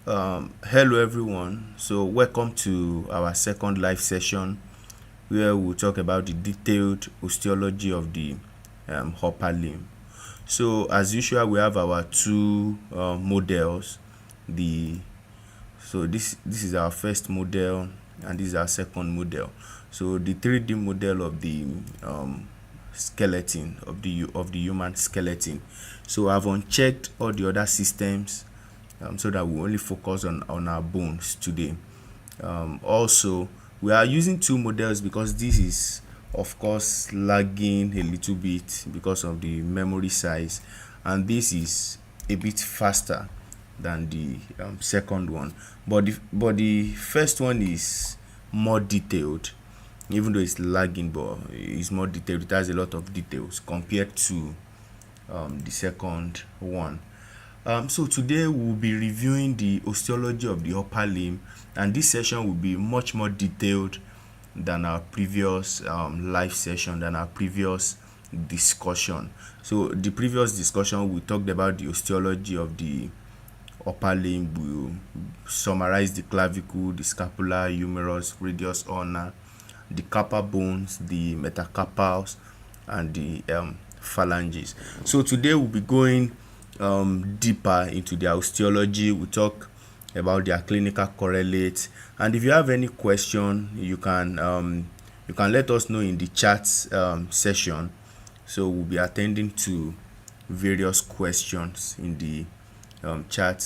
Hello everyone. So welcome to our second live session where we'll talk about the detailed osteology of the upper limb. So as usual, we have our two models. This is our first model and this is our second model. So the 3D model of the skeleton of the human skeleton. So I've unchecked all the other systems so that we only focus on our bones today. Also, we are using two models because this is of course lagging a little bit because of the memory size, and this is a bit faster than the second one, but the first one is more detailed. Even though it's lagging, but it's more detailed. It has a lot of details compared to the second one. So today we'll be reviewing the osteology of the upper limb, and this session will be much more detailed than our previous live session, than our previous discussion. So the previous discussion, we talked about the osteology of the upper limb. We'll summarize the clavicle, the scapula, humerus, radius ulna, the carpal bones, the metacarpals, and the phalanges. So today we'll be going deeper into their osteology. We'll talk about their clinical correlates, and if you have any question, you can let us know in the chat session. So we'll be attending to various questions in the chat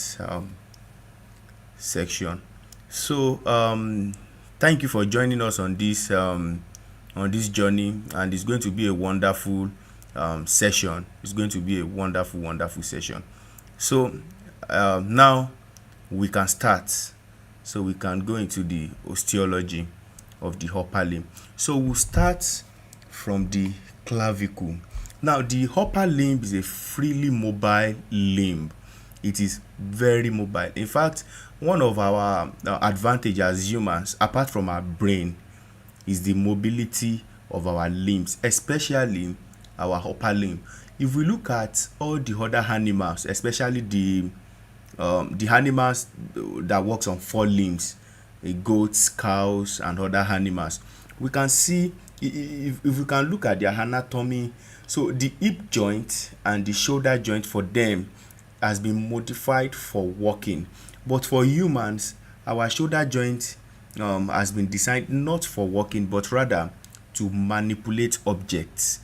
section. So thank you for joining us on this journey, and it's going to be a wonderful session. It's going to be a wonderful session. So now we can start. So we can go into the osteology of the upper limb. So we'll start from the clavicle. Now the upper limb is a freely mobile limb. It is very mobile. In fact, one of our advantages as humans, apart from our brain, is the mobility of our limbs, especially our upper limb. If we look at all the other animals, especially the animals that works on four limbs, goats, cows, and other animals, we can see, if we can look at their anatomy, so the hip joint and the shoulder joint for them has been modified for walking, but for humans, our shoulder joint has been designed not for walking but rather to manipulate objects.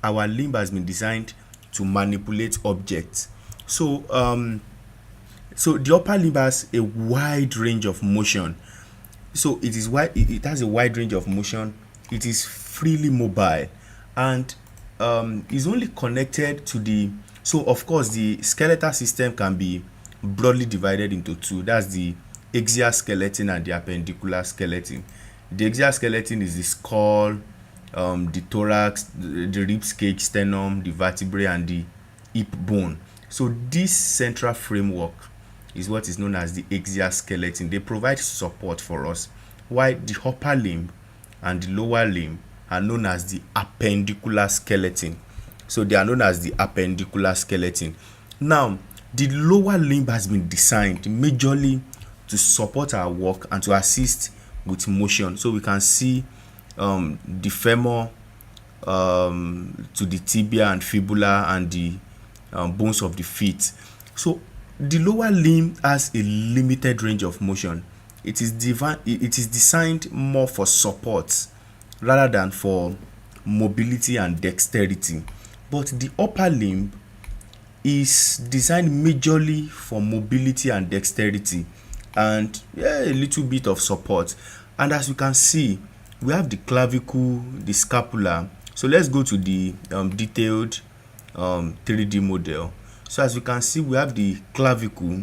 Our limb has been designed to manipulate objects. So the upper limb has a wide range of motion. So it has a wide range of motion. It is freely mobile, and is only connected to the. So of course the skeletal system can be broadly divided into two. That's the axial skeleton and the appendicular skeleton. The axial skeleton is the skull, the thorax, the rib cage, sternum, the vertebrae, and the hip bone. So this central framework is what is known as the axial skeleton. They provide support for us, while the upper limb and the lower limb are known as the appendicular skeleton. So they are known as the appendicular skeleton. Now, the lower limb has been designed majorly to support our work and to assist with motion. So we can see the femur to the tibia and fibula and the bones of the feet. So the lower limb has a limited range of motion. It is designed more for support rather than for mobility and dexterity. But the upper limb is designed majorly for mobility and dexterity, and a little bit of support. And as you can see, we have the clavicle, the scapula. So let's go to the detailed 3D model. So as you can see, we have the clavicle.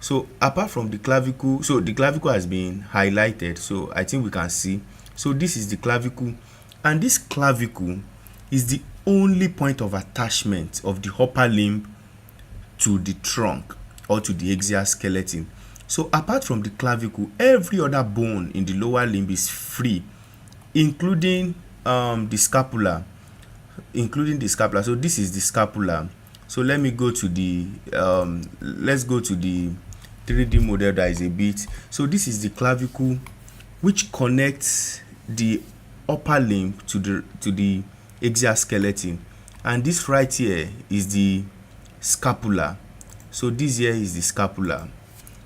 So apart from the clavicle, so the clavicle has been highlighted, so I think we can see. So this is the clavicle, and this clavicle is the only point of attachment of the upper limb to the trunk or to the axial skeleton. So apart from the clavicle, every other bone in the lower limb is free, including the scapula. So this is the scapula. So let me go to the let's go to the 3D model that is a bit. So this is the clavicle, which connects the upper limb to the exoskeleton, and this right here is the scapula. So this here is the scapula,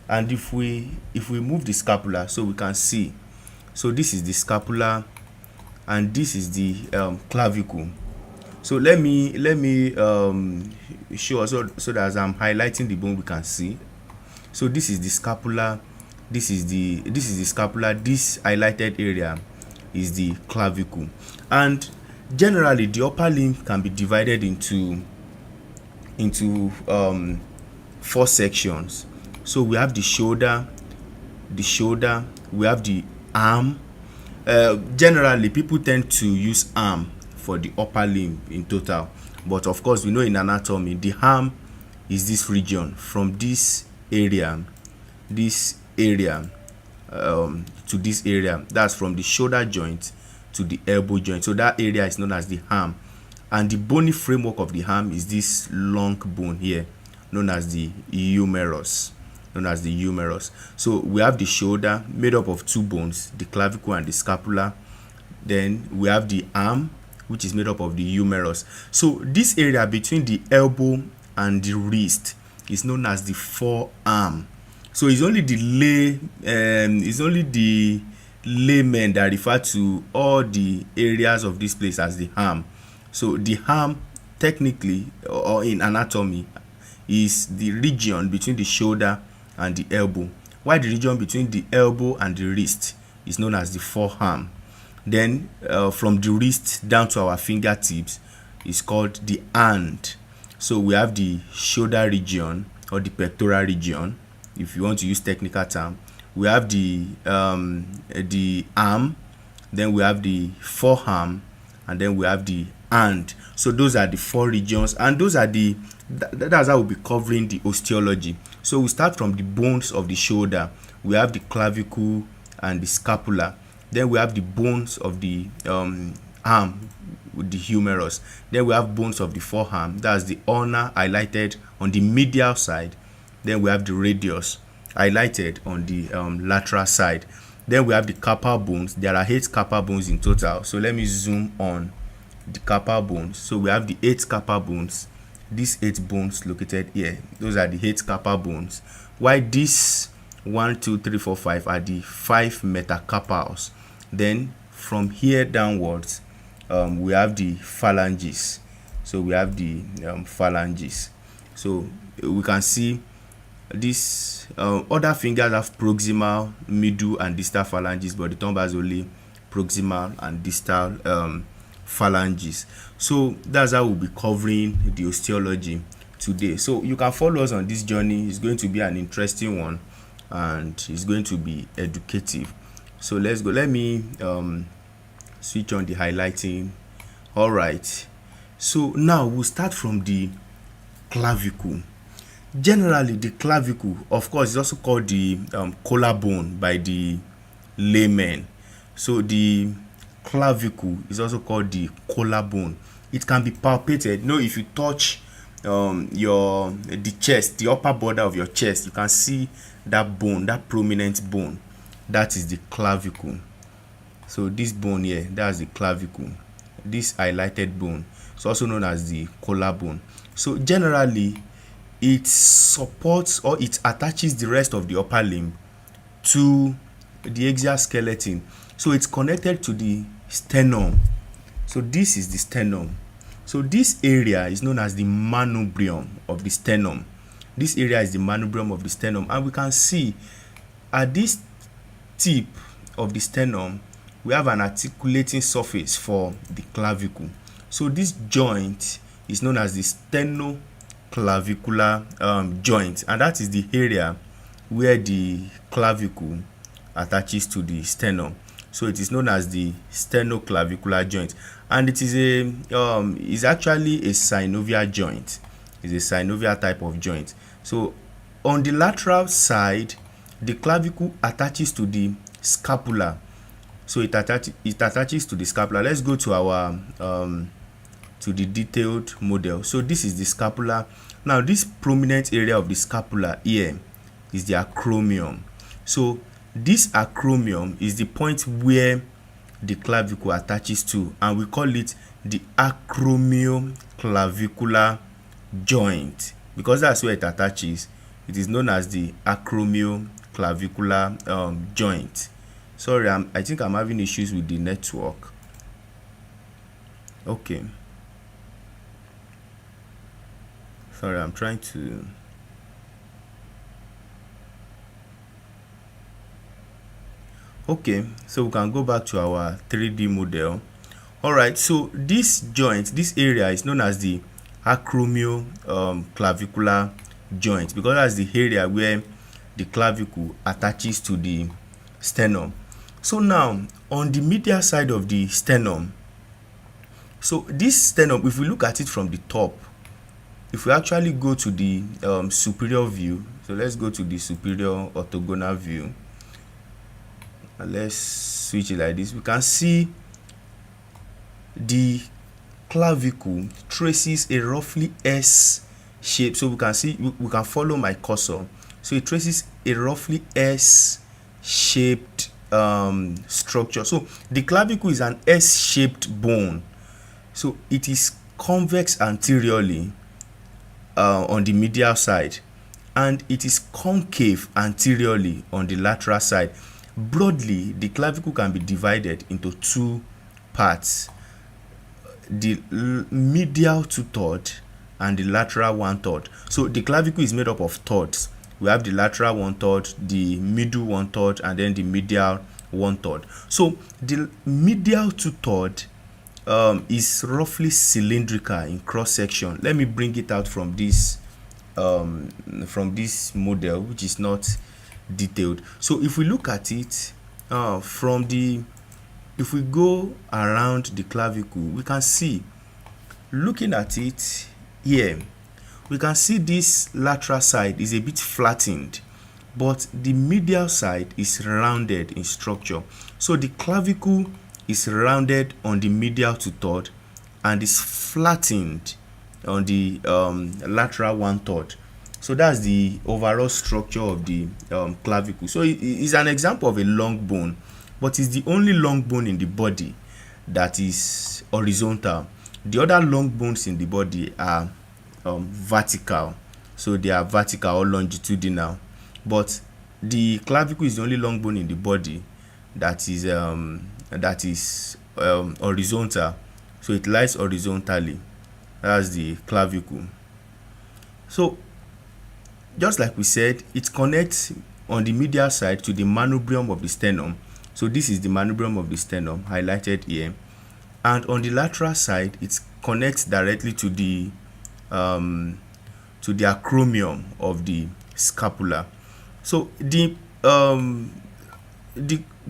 and if we move the scapula, so we can see, so this is the scapula and this is the clavicle. So let me show us, so that as I'm highlighting the bone we can see. So this is the scapula, this is the scapula, this highlighted area is the clavicle. And generally the upper limb can be divided into 4 sections. So we have the shoulder, we have the arm. Generally people tend to use arm for the upper limb in total, but of course we know in anatomy the arm is this region from this area to this area. That's from the shoulder joint to the elbow joint. So that area is known as the arm, and the bony framework of the arm is this long bone here known as the humerus. So we have the shoulder made up of 2 bones, the clavicle and the scapula. Then we have the arm, which is made up of the humerus. So this area between the elbow and the wrist is known as the forearm. So it's only the laymen that refer to all the areas of this place as the arm. So the arm, technically, or in anatomy, is the region between the shoulder and the elbow, while the region between the elbow and the wrist is known as the forearm. Then from the wrist down to our fingertips is called the hand. So we have the shoulder region, or the pectoral region, if you want to use technical term. We have the arm, then we have the forearm, and then we have the hand. So those are the 4 regions, and those are that's how we'll be covering the osteology. So we start from the bones of the shoulder. We have the clavicle and the scapula. Then we have the bones of the arm with the humerus. Then we have bones of the forearm, that's the ulna, highlighted on the medial side. Then we have the radius, highlighted on the lateral side. Then we have the carpal bones. There are 8 carpal bones in total. So let me zoom on the carpal bones. So we have the 8 carpal bones. These 8 bones located here, those are the 8 carpal bones. While these 1, 2, 3, 4, 5 are the 5 metacarpals. Then from here downwards, we have the phalanges. So we have the phalanges. So we can see these other fingers have proximal, middle, and distal phalanges, but the thumb has only proximal and distal phalanges. So that's how we'll be covering the osteology today. So you can follow us on this journey. It's going to be an interesting one, and it's going to be educative. So let's go. Let me switch on the highlighting. All right, so now we'll start from the clavicle. Generally the clavicle, of course, is also called the collarbone by the laymen. So the clavicle is also called the collarbone. It can be palpated. You know, if you touch the chest, the upper border of your chest, you can see that bone, that prominent bone. That is the clavicle. So this bone here, that's the clavicle. This highlighted bone is also known as the collarbone. So generally it supports, or it attaches the rest of the upper limb to the exoskeleton. So it's connected to the sternum. So this is the sternum. So this area is known as the manubrium of the sternum. This area is the manubrium of the sternum, and we can see at this tip of the sternum we have an articulating surface for the clavicle. So this joint is known as the sternoclavicular joint, and that is the area where the clavicle attaches to the sternum. So it is known as the sternoclavicular joint, and it is is actually a synovial joint. It's a synovial type of joint. So on the lateral side, the clavicle attaches to the scapula. So it attaches to the scapula. Let's go to our to the detailed model. So this is the scapula. Now this prominent area of the scapula here is the acromion. So this acromion is the point where the clavicle attaches to, and we call it the acromioclavicular joint. Because that's where it attaches, it is known as the acromioclavicular joint. Sorry, I think I'm having issues with the network. Okay. Sorry, I'm trying to... Okay, so we can go back to our 3D model. Alright, so this joint, this area is known as the acromioclavicular joint, because that's the area where the clavicle attaches to the sternum. So now, on the medial side of the sternum, so this sternum, if we look at it from the top, if we actually go to the superior view, so let's go to the superior orthogonal view, and let's switch it like this, we can see the clavicle traces a roughly S shape. So we can see, we can follow my cursor. So it traces a roughly S shaped structure. So the clavicle is an S shaped bone. So it is convex anteriorly on the medial side, and it is concave anteriorly on the lateral side. Broadly, the clavicle can be divided into two parts: the medial 2/3 and the lateral 1/3. So the clavicle is made up of thirds. We have the lateral 1/3, the middle 1/3, and then the medial 1/3. So the medial 2/3 is roughly cylindrical in cross section. Let me bring it out from this model, which is not detailed. So if we look at it if we go around the clavicle, we can see, looking at it here, we can see this lateral side is a bit flattened, but the medial side is rounded in structure. So the clavicle is rounded on the medial 2/3 and is flattened on the lateral 1/3. So that's the overall structure of the clavicle. So it is an example of a long bone, but it's the only long bone in the body that is horizontal. The other long bones in the body are vertical. So they are vertical or longitudinal. But the clavicle is the only long bone in the body that is horizontal. So it lies horizontally. That's the clavicle. So just like we said, it connects on the medial side to the manubrium of the sternum. So this is the manubrium of the sternum highlighted here, and on the lateral side it connects directly to the acromion of the scapula. So there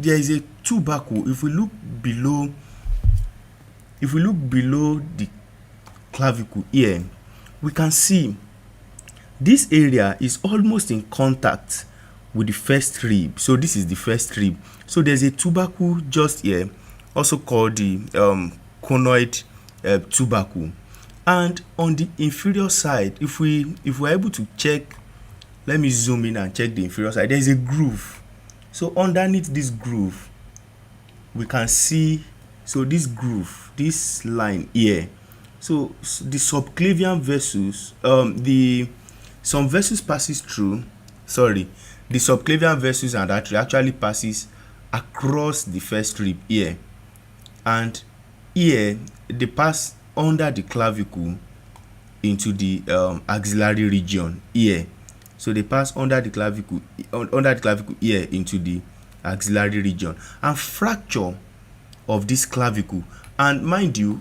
is a tubercle. If we look below the clavicle here, we can see this area is almost in contact with the first rib. So this is the first rib. So there's a tubercle just here, also called the conoid tubercle. And on the inferior side, if we're able to check, let me zoom in and check the inferior side. There's a groove. So underneath this groove, we can see, so this groove, this line here. So the subclavian vessels, some vessels passes through, the subclavian vessels and artery actually passes across the first rib here, and here they pass under the clavicle into the axillary region here. So they pass under the clavicle here into the axillary region, and fracture of this clavicle, and mind you,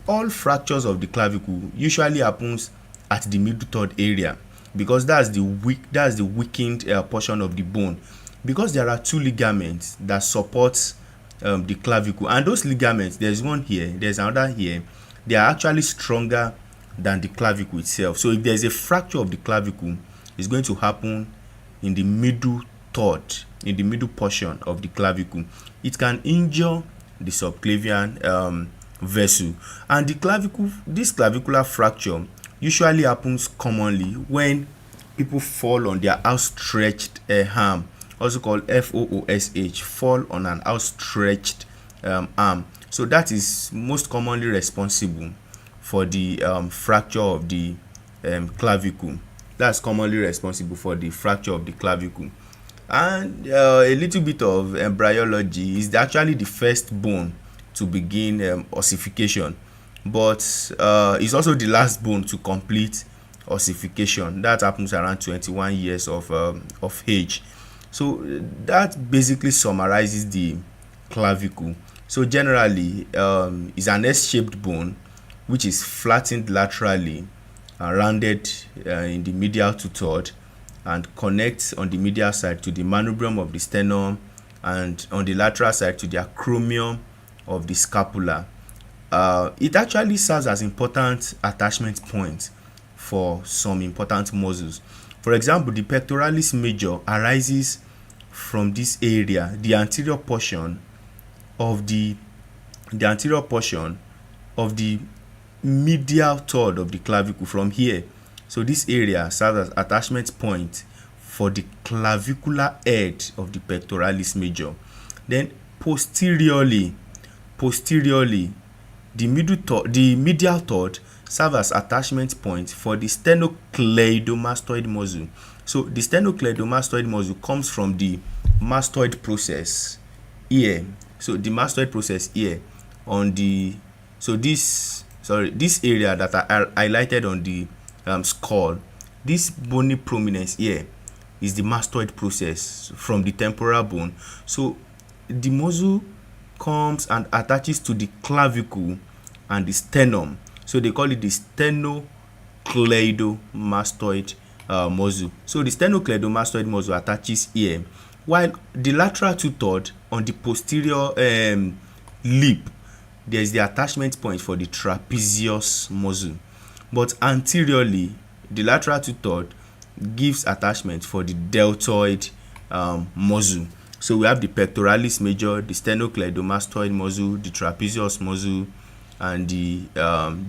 all fractures of the clavicle usually happens at the middle third area, because that's the weakened portion of the bone, because there are two ligaments that support the clavicle, and those ligaments, there's one here, there's another here, they are actually stronger than the clavicle itself. So if there's a fracture of the clavicle, it's going to happen in the middle third, in the middle portion of the clavicle. It can injure the subclavian vessel, and this clavicular fracture usually happens commonly when people fall on their outstretched arm, also called FOOSH, fall on an outstretched arm. So that is most commonly responsible for the fracture of the clavicle. That's commonly responsible for the fracture of the clavicle. And a little bit of embryology is actually the first bone to begin ossification, but it's also the last bone to complete ossification. That happens around 21 years of age. So that basically summarizes the clavicle. So generally, it's an S-shaped bone which is flattened laterally and rounded in the medial two-third, and connects on the medial side to the manubrium of the sternum, and on the lateral side to the acromion of the scapula. It actually serves as important attachment point for some important muscles. For example, the pectoralis major arises from this area, the anterior portion of the medial third of the clavicle, from here. So this area serves as attachment point for the clavicular head of the pectoralis major. Then posteriorly, the medial third serves as attachment point for the sternocleidomastoid muscle. So the sternocleidomastoid muscle comes from the mastoid process here. So the mastoid process here on the, so this area that I highlighted on the skull, this bony prominence here is the mastoid process from the temporal bone. So the muscle comes and attaches to the clavicle and the sternum. So they call it the sternocleidomastoid muscle. So the sternocleidomastoid muscle attaches here, while the lateral two-third on the posterior lip, there is the attachment point for the trapezius muscle. But anteriorly, the lateral two-third gives attachment for the deltoid muscle. So we have the pectoralis major, the sternocleidomastoid muscle, the trapezius muscle, and the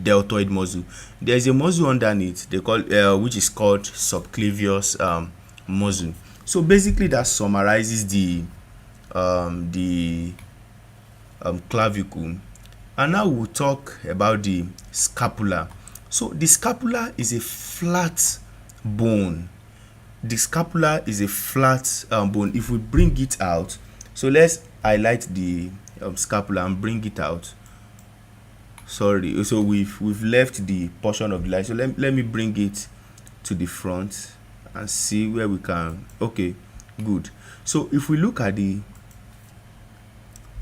deltoid muscle. There is a muscle underneath they call which is called subclavius muscle. So basically that summarizes the clavicle. And now we'll talk about the scapula. So the scapula is a flat bone. The scapula is a flat bone. If we bring it out, so let's highlight the scapula and bring it out. Sorry, so we've left the portion of the line. So let me bring it to the front and see where we can. Okay, good. So if we look at the,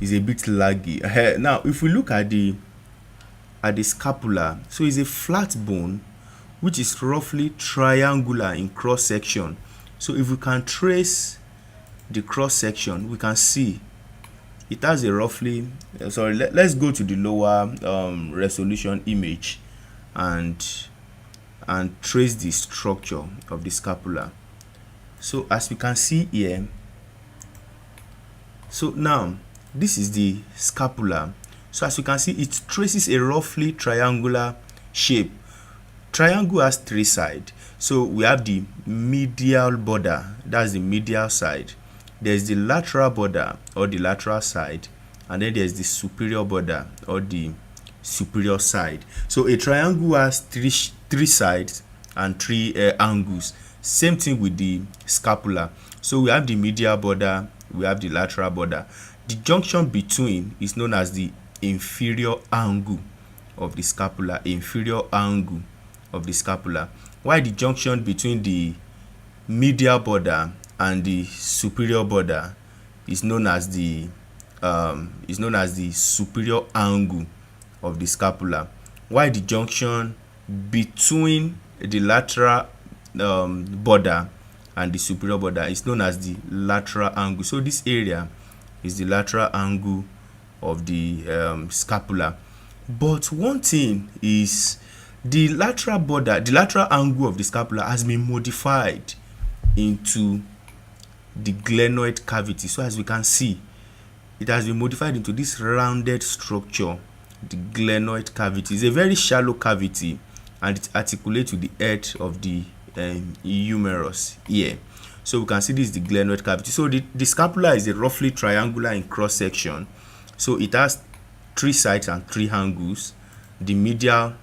is a bit laggy. Now if we look at the scapula, so it's a flat bone which is roughly triangular in cross section. So if we can trace the cross section, we can see it has a roughly let's go to the lower resolution image and trace the structure of the scapula. So as we can see here, so now this is the scapula. So as you can see, it traces a roughly triangular shape. Triangle has three sides. So we have the medial border, that's the medial side. There's the lateral border or the lateral side, and then there's the superior border or the superior side. So a triangle has three sides and three angles. Same thing with the scapula. So we have the medial border, we have the lateral border. The junction between is known as the inferior angle of the scapula, inferior angle of the scapula, while the junction between the medial border and the superior border is known as the superior angle of the scapula, while the junction between the lateral border and the superior border is known as the lateral angle. So this area is the lateral angle of the scapula. But one thing is, the lateral border, the lateral angle of the scapula has been modified into the glenoid cavity. So as we can see, it has been modified into this rounded structure, the glenoid cavity. It's a very shallow cavity, and it articulates with the head of the humerus here. So we can see this is the glenoid cavity. So the scapula is a roughly triangular in cross section. So it has 3 sides and 3 angles. The medial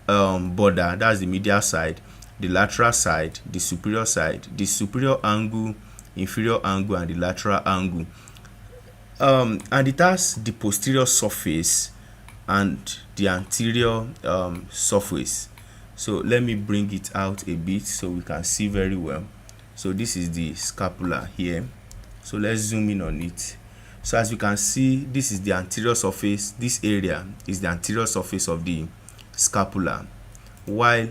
border, that's the medial side, the lateral side, the superior angle, inferior angle, and the lateral angle. And it has the posterior surface and the anterior surface. So let me bring it out a bit so we can see very well. So this is the scapula here. So let's zoom in on it. So as you can see, this is the anterior surface. This area is the anterior surface of the scapula, while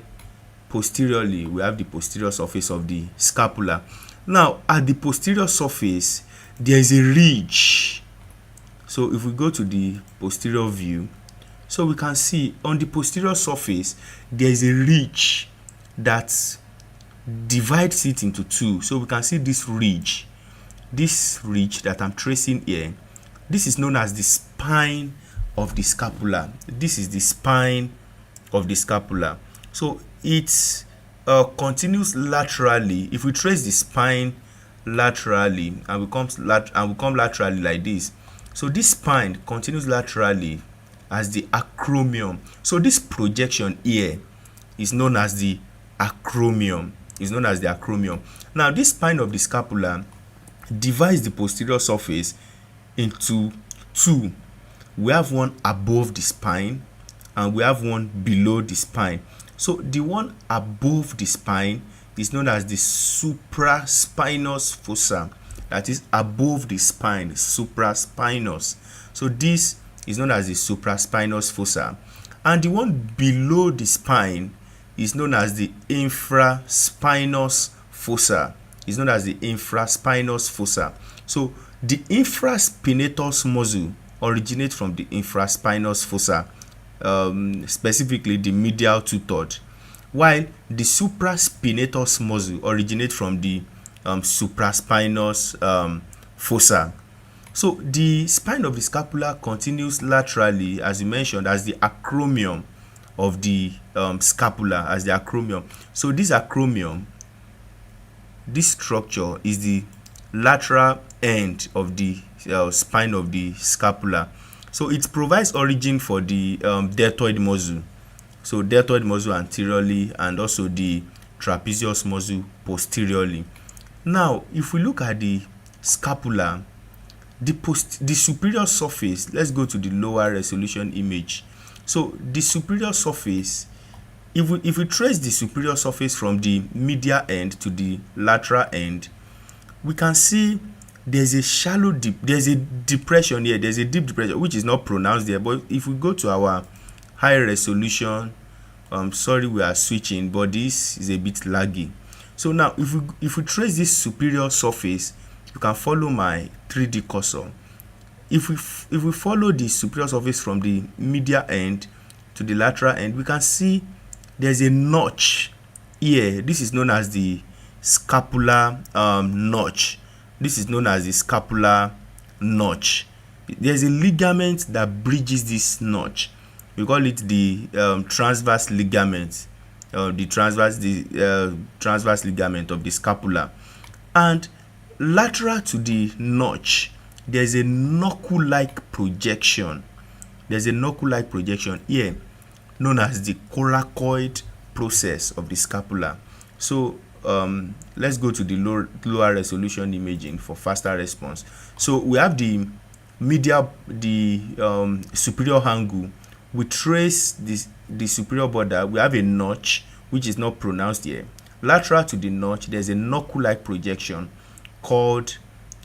posteriorly we have the posterior surface of the scapula. Now at the posterior surface there is a ridge. So if we go to the posterior view, so we can see on the posterior surface there is a ridge that divides it into 2. So we can see this ridge that I'm tracing here. This is known as the spine of the scapula. This is the spine of the scapula. So it continues laterally. If we trace the spine laterally and we come laterally like this, so this spine continues laterally as the acromion. So this projection here is known as the acromion. Now this spine of the scapula divides the posterior surface into 2. We have one above the spine and we have one below the spine. So the one above the spine is known as the supraspinous fossa. That is above the spine, supraspinous. So this is known as the supraspinous fossa. And the one below the spine is known as the infraspinous fossa. So the infraspinatus muscle originates from the infraspinous fossa, specifically the medial 2/3, while the supraspinatus muscle originates from the supraspinous fossa. So the spine of the scapula continues laterally, as you mentioned, as the acromion of the scapula, So this acromion, this structure is the lateral end of the spine of the scapula. So it provides origin for the deltoid muscle. So deltoid muscle anteriorly and also the trapezius muscle posteriorly. Now, if we look at the scapula, the superior surface, let's go to the lower resolution image. So the superior surface, if we trace the superior surface from the medial end to the lateral end, we can see there's a shallow dip, there's a depression here, there's a deep depression which is not pronounced there. But if we go to our high resolution, sorry we are switching, but this is a bit laggy. So now if we trace this superior surface, you can follow my 3D cursor. If we follow the superior surface from the medial end to the lateral end, we can see there's a notch here. This is known as the scapular notch. There's a ligament that bridges this notch. We call it the transverse ligament, the transverse ligament of the scapula. And lateral to the notch, there's a knuckle-like projection. Here, known as the coracoid process of the scapula. So let's go to the lower resolution imaging for faster response. So we have the superior angle. We trace the superior border. We have a notch which is not pronounced here. Lateral to the notch, there's a knuckle-like projection called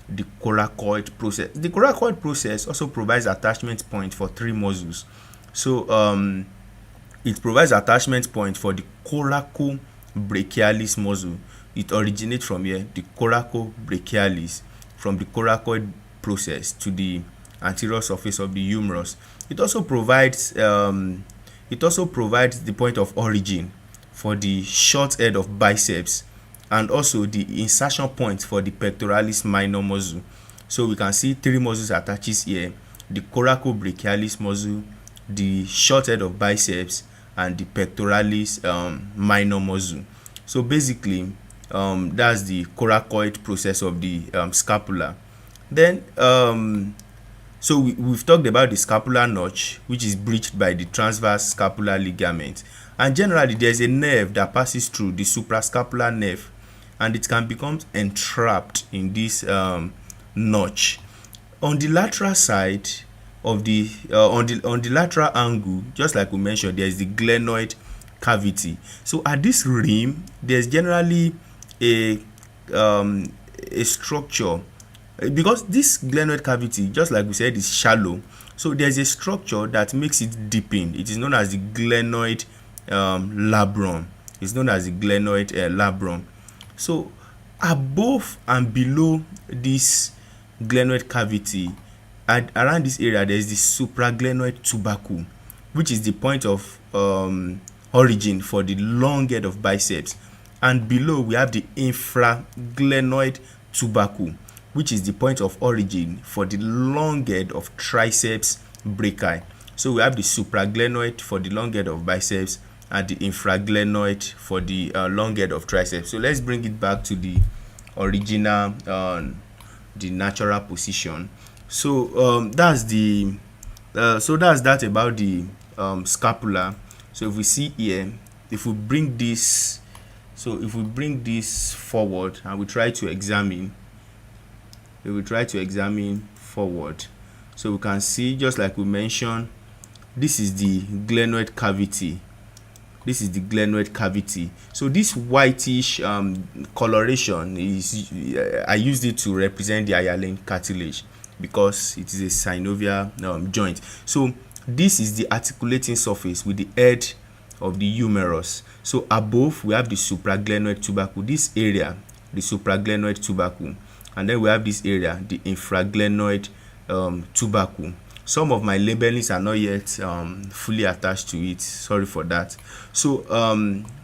the coracoid process. The coracoid process also provides attachment point for 3 muscles. So it provides attachment point for the coracobrachialis muscle. It originates from here, the coracobrachialis, from the coracoid process to the anterior surface of the humerus. It also provides the point of origin for the short head of biceps, and also the insertion point for the pectoralis minor muscle. So we can see 3 muscles attaches here: the coracobrachialis muscle, the short head of biceps, and the pectoralis minor muscle. So basically, that's the coracoid process of the scapula. Then so we've talked about the scapular notch, which is breached by the transverse scapular ligament, and generally there's a nerve that passes through the suprascapular nerve, and it can become entrapped in this notch. On the lateral side of the on the lateral angle, just like we mentioned, there is the glenoid cavity. So at this rim, there's generally a structure, because this glenoid cavity, just like we said, is shallow. So there's a structure that makes it deepen. It is known as the glenoid labrum. It's known as the glenoid labrum. So above and below this glenoid cavity, around this area, there is the supraglenoid tubercle, which is the point of origin for the long head of biceps. And below, we have the infraglenoid tubercle, which is the point of origin for the long head of triceps brachii. So we have the supraglenoid for the long head of biceps and the infraglenoid for the long head of triceps. So let's bring it back to the original, the natural position. So that's the that's that about the scapula. So if we see here, if we bring this, so if we bring this forward and we try to examine, forward, so we can see, just like we mentioned, this is the glenoid cavity. So this whitish coloration is, I used it to represent the hyaline cartilage because it is a synovial joint. So this is the articulating surface with the head of the humerus. So above we have the supraglenoid tubercle, this area, the supraglenoid tubercle, and then we have this area, the infraglenoid tubercle. Some of my labelings are not yet fully attached to it. Sorry for that. So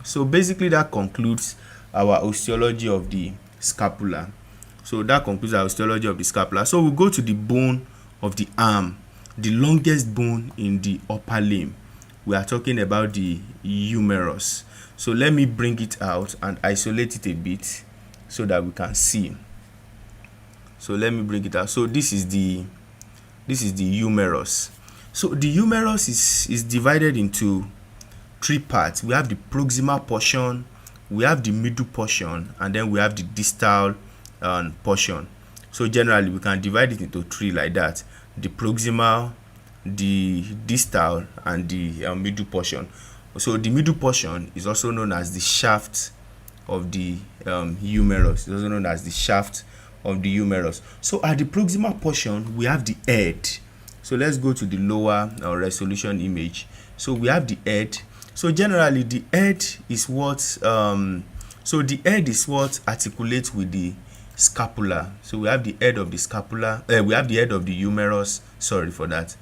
so basically that concludes our osteology of the scapula. So we'll go to the bone of the arm, the longest bone in the upper limb. We are talking about the humerus. So let me bring it out and isolate it a bit so that we can see. So let me bring it out. So this is the humerus. So the humerus is divided into three parts. We have the proximal portion, we have the middle portion, and then we have the distal portion. So generally we can divide it into three like that: the proximal, the distal, and the middle portion. So the middle portion is also known as the shaft of the humerus. It's also known as the shaft of the humerus. So at the proximal portion, we have the head. So let's go to the lower resolution image. So we have the head. So generally the head is what articulates with the scapula. So we have the head of the scapula, we have the head of the humerus. Sorry for that.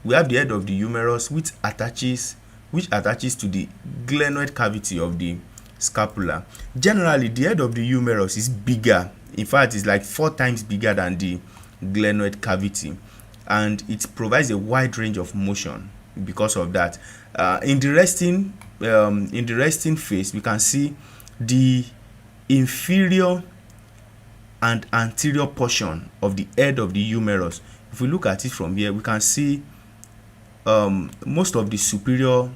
We have the head of the humerus which attaches to the glenoid cavity of the scapula. Generally the head of the humerus is bigger. In fact, it's like 4 times bigger than the glenoid cavity, and it provides a wide range of motion because of that. In the resting phase, we can see the inferior and anterior portion of the head of the humerus. If we look at it from here, we can see most of the superior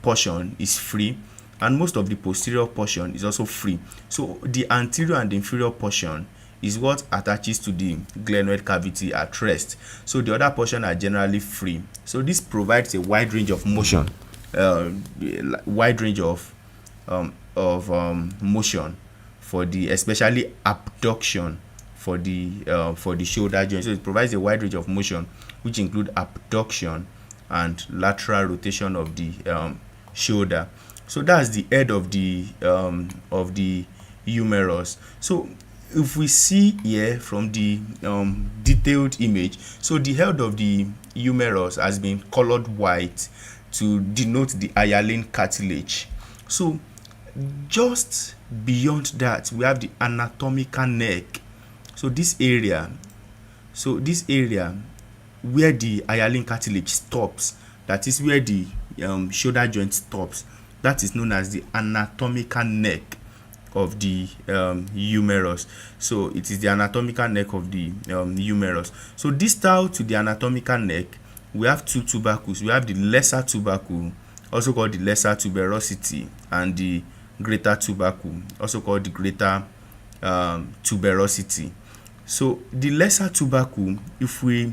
portion is free, and most of the posterior portion is also free. So the anterior and the inferior portion is what attaches to the glenoid cavity at rest. So the other portion are generally free. So this provides a wide range of motion, motion for the, especially abduction for the shoulder joint. So it provides a wide range of motion which include abduction and lateral rotation of the shoulder. So that's the head of the humerus. So if we see here from the detailed image, so the head of the humerus has been colored white to denote the hyaline cartilage. So just beyond that, we have the anatomical neck. So this area where the hyaline cartilage stops, that is where the shoulder joint stops. that is known as the anatomical neck of the humerus. So it is the anatomical neck of the humerus. So distal to the anatomical neck, we have two tubercles. We have the lesser tubercle, also called the lesser tuberosity, and the greater tubercle, also called the greater tuberosity. So the lesser tubercle, if we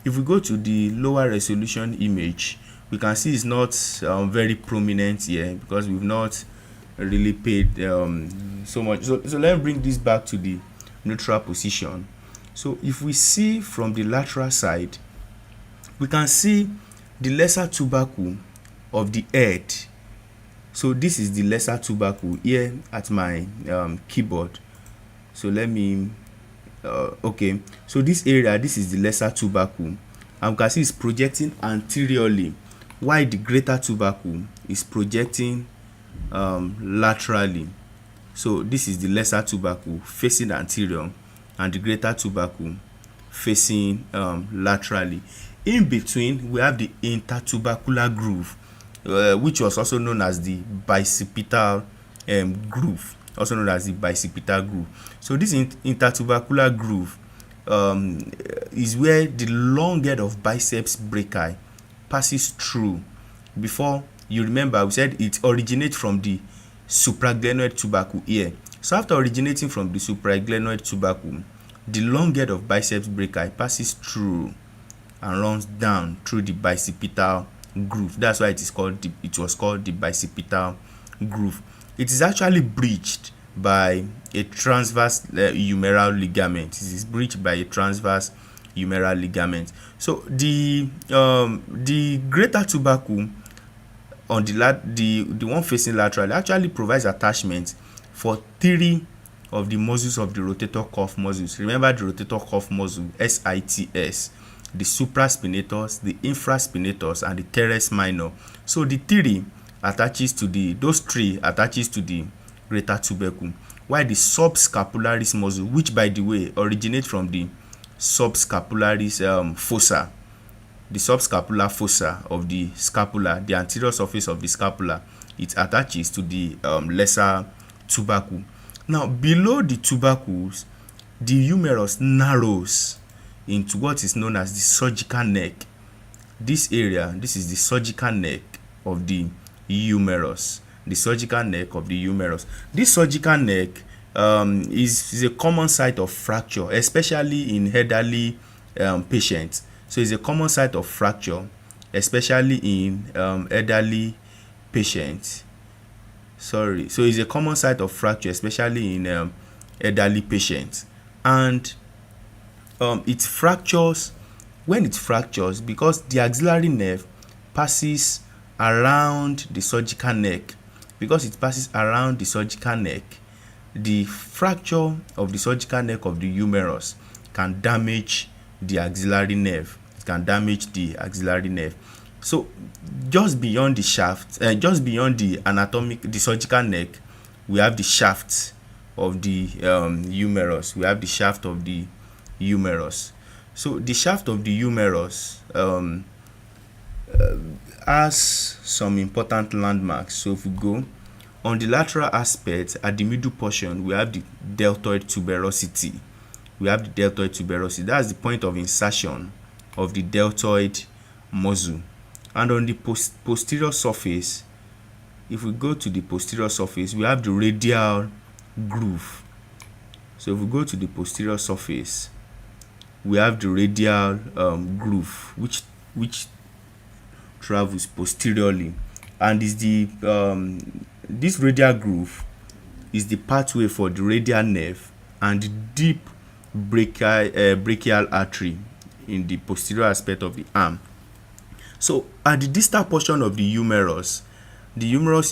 go to the lower resolution image, we can see it's not very prominent here because we've not really paid so much. So let's bring this back to the neutral position. So if we see from the lateral side, we can see the lesser tubercle of the head. So this is the lesser tubercle here at my keyboard. So let me okay, so this area, this is the lesser tubercle, and we can see it's projecting anteriorly, while the greater tubercle is projecting laterally. So this is the lesser tubercle facing anterior and the greater tubercle facing laterally. In between, we have the intertubercular groove, which was also known as the bicipital groove, also known as the bicipital groove. So this intertubercular groove is where the long head of biceps brachii passes through. Before, you remember we said it originates from the supraglenoid tubercle here. So after originating from the supraglenoid tubercle, the long head of biceps brachii passes through and runs down through the bicipital groove. That's why it was called the bicipital groove. It is actually breached by a transverse humeral ligament. It is breached by a transverse humeral ligament. So the greater tubercle on the one facing laterally actually provides attachment for 3 of the muscles of the rotator cuff muscles. Remember the rotator cuff muscle, SITS, the supraspinatus, the infraspinatus, and the teres minor. So the 3 attaches to those 3 attaches to the greater tubercle, while the subscapularis muscle, which by the way originates from the subscapularis fossa, the subscapular fossa of the scapula, the anterior surface of the scapula, it attaches to the lesser tubercle. Now below the tubercles, the humerus narrows into what is known as the surgical neck. This area, this is the surgical neck of the humerus. The surgical neck of the humerus. This surgical neck is a common site of fracture, especially in elderly patients. So it's a common site of fracture, especially in elderly patients. So it's a common site of fracture, especially in elderly patients. And it fractures, when it fractures, because the axillary nerve passes around the surgical neck. Because it passes around the surgical neck, the fracture of the surgical neck of the humerus can damage the axillary nerve. It can damage the axillary nerve. So just beyond the shaft, just beyond the surgical neck, we have the shaft of the humerus. We have the shaft of the humerus. So the shaft of the humerus has some important landmarks. So if we go on the lateral aspect, at the middle portion, we have the deltoid tuberosity. We have the deltoid tuberosity. That's the point of insertion of the deltoid muscle. And on the posterior surface, if we go to the posterior surface, we have the radial groove. So if we go to the posterior surface, we have the radial groove, which travels posteriorly, and is the this radial groove is the pathway for the radial nerve and the deep brachial artery in the posterior aspect of the arm. So at the distal portion of the humerus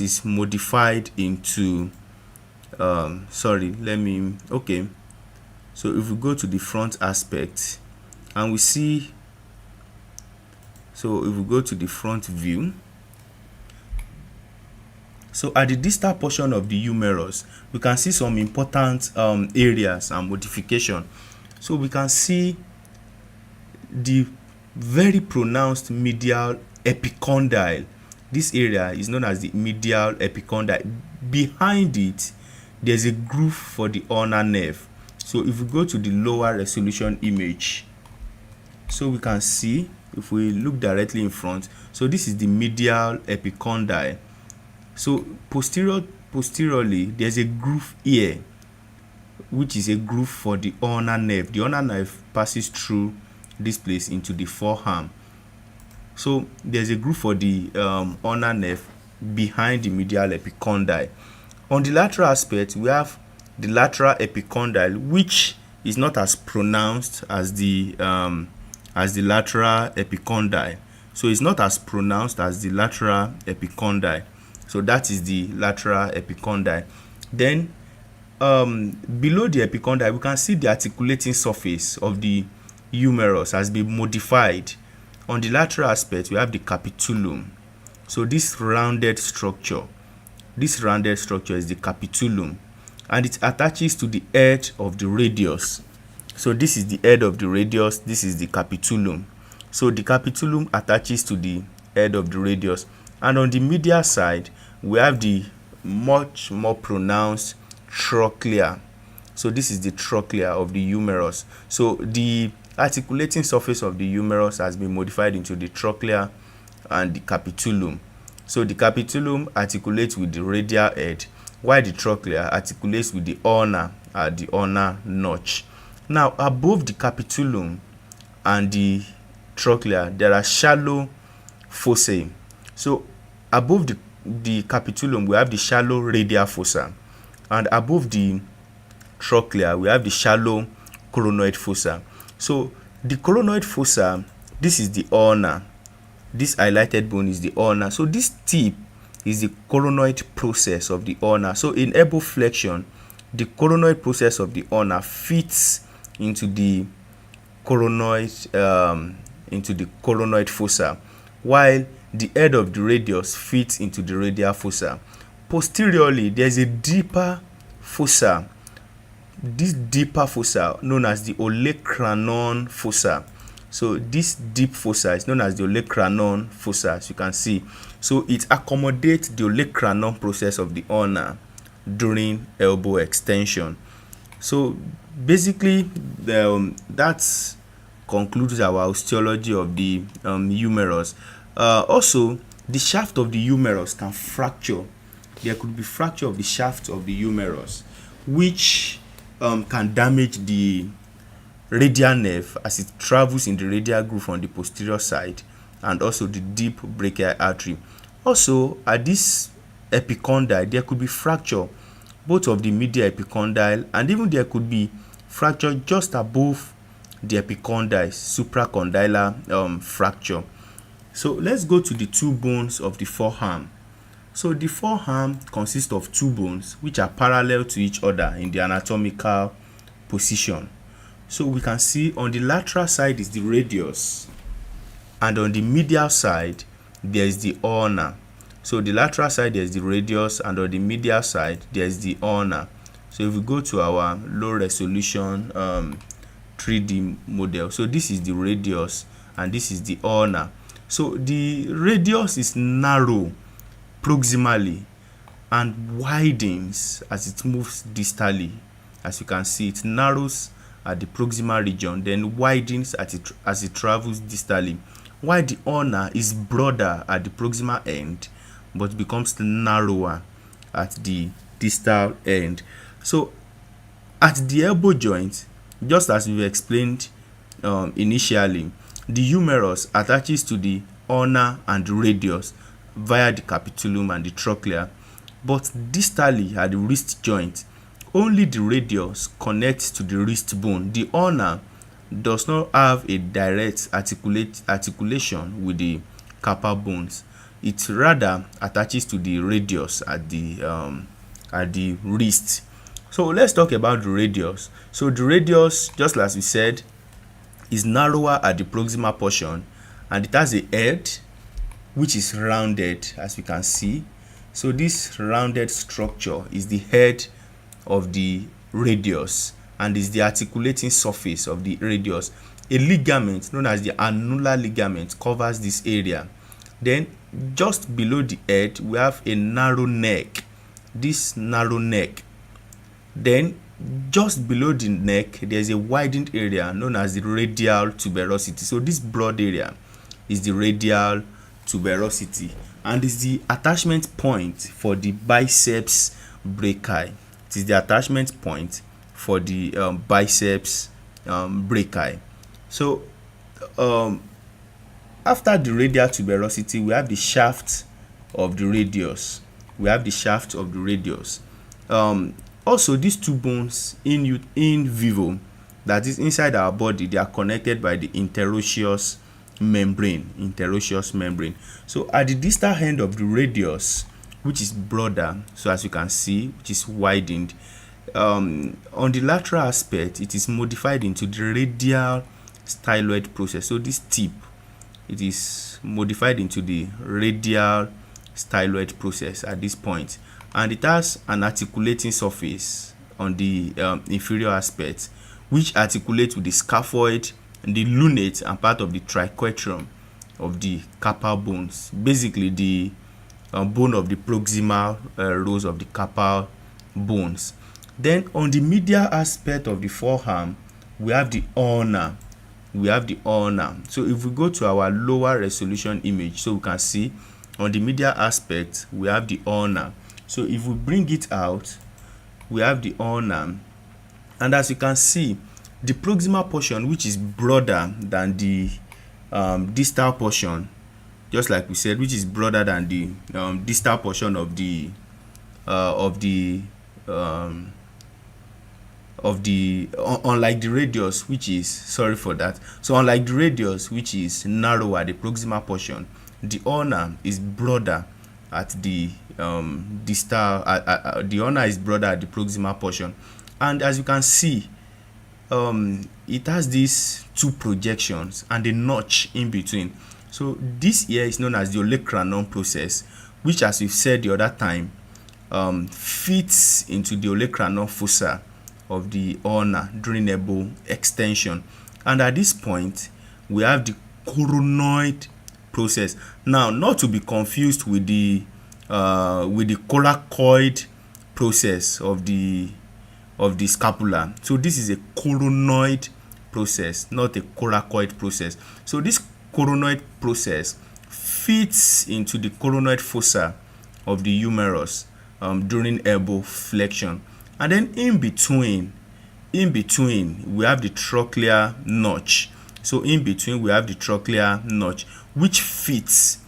is modified into so if we go to the front aspect and we see, so if we go to the front view, so at the distal portion of the humerus, we can see some important areas and modification. So we can see the very pronounced medial epicondyle. This area is known as the medial epicondyle. Behind it, there's a groove for the ulnar nerve. So if we go to the lower resolution image, so we can see, if we look directly in front, so this is the medial epicondyle. So posteriorly, there's a groove here, which is a groove for the ulnar nerve. The ulnar nerve passes through this place into the forearm. So there's a groove for the ulnar nerve behind the medial epicondyle. On the lateral aspect, we have the lateral epicondyle, which is not as pronounced as the lateral epicondyle. So it's not as pronounced as the lateral epicondyle. So that is the lateral epicondyle. Then below the epicondyle, we can see the articulating surface of the humerus has been modified. On the lateral aspect, we have the capitulum. So this rounded structure is the capitulum, and it attaches to the head of the radius. So this is the head of the radius, this is the capitulum. So the capitulum attaches to the head of the radius, and on the medial side, we have the much more pronounced trochlea. So this is the trochlea of the humerus. So the articulating surface of the humerus has been modified into the trochlea and the capitulum. So the capitulum articulates with the radial head, while the trochlea articulates with the ulna at the ulnar notch. Now, above the capitulum and the trochlea, there are shallow fossae. So above the capitulum, we have the shallow radial fossa, and above the trochlea, we have the shallow coronoid fossa. So the coronoid fossa, this is the ulna. This highlighted bone is the ulna. So this tip is the coronoid process of the ulna. So in elbow flexion, the coronoid process of the ulna fits into the coronoid fossa, while the head of the radius fits into the radial fossa. Posteriorly, there's a deeper fossa. This deeper fossa, known as the olecranon fossa. So this deep fossa is known as the olecranon fossa, as you can see. So it accommodates the olecranon process of the ulna during elbow extension. So basically, that concludes our osteology of the humerus. Also, the shaft of the humerus can fracture. There could be fracture of the shaft of the humerus, which can damage the radial nerve as it travels in the radial groove on the posterior side, and also the deep brachial artery. Also, at this epicondyle, there could be fracture both of the medial epicondyle, and even there could be fracture just above the epicondyle, supracondylar fracture. So let's go to the two bones of the forearm. So the forearm consists of two bones which are parallel to each other in the anatomical position. So we can see on the lateral side is the radius, and on the medial side there is the ulna. So the lateral side there is the radius, and on the medial side there is the ulna. So if we go to our low resolution 3D model, so this is the radius and this is the ulna. So the radius is narrow proximally and widens as it moves distally. As you can see, it narrows at the proximal region, then widens as it travels distally, while the ulna is broader at the proximal end but becomes narrower at the distal end. So at the elbow joint, just as we explained initially, the humerus attaches to the ulna and the radius via the capitulum and the trochlea, but distally at the wrist joint, only the radius connects to the wrist bone. The ulna does not have a direct articulation with the carpal bones. It rather attaches to the radius at the wrist. So let's talk about the radius. So the radius, just as we said, is narrower at the proximal portion, and it has a head which is rounded, as we can see. So this rounded structure is the head of the radius and is the articulating surface of the radius. A ligament known as the annular ligament covers this area. Then just below the head we have a narrow neck, this narrow neck. Then just below the neck there's a widened area known as the radial tuberosity. So this broad area is the radial tuberosity and is the attachment point for the biceps brachii. It is the attachment point for the biceps brachii. So after the radial tuberosity we have the shaft of the radius. Also these two bones in vivo, that is inside our body, they are connected by the interosseous membrane. So at the distal end of the radius, which is broader, so as you can see, which is widened, on the lateral aspect it is modified into the radial styloid process. So this tip, it is modified into the radial styloid process at this point, and it has an articulating surface on the inferior aspect, which articulates with the scaphoid, the lunate, and part of the triquetrum of the carpal bones, basically the bone of the proximal rows of the carpal bones. Then on the medial aspect of the forearm we have the ulna. So if we go to our lower resolution image, so we can see on the medial aspect we have the ulna. So if we bring it out, we have the ulna, and as you can see, the proximal portion, which is broader than the distal portion, just like we said, which is broader than the distal portion of the unlike the radius, which is, sorry for that, so unlike the radius, which is narrower, the proximal portion, the ulna is broader at the distal. The ulna is broader at the proximal portion, and as you can see, it has these two projections and a notch in between. So this here is known as the olecranon process, which, as we've said the other time, fits into the olecranon fossa of the ulna during elbow extension. And at this point we have the coronoid process. Now, not to be confused with the coracoid process of the scapula. So this is a coronoid process, not a coracoid process. So this coronoid process fits into the coronoid fossa of the humerus during elbow flexion. And then in between we have the trochlear notch. So in between we have the trochlear notch, which fits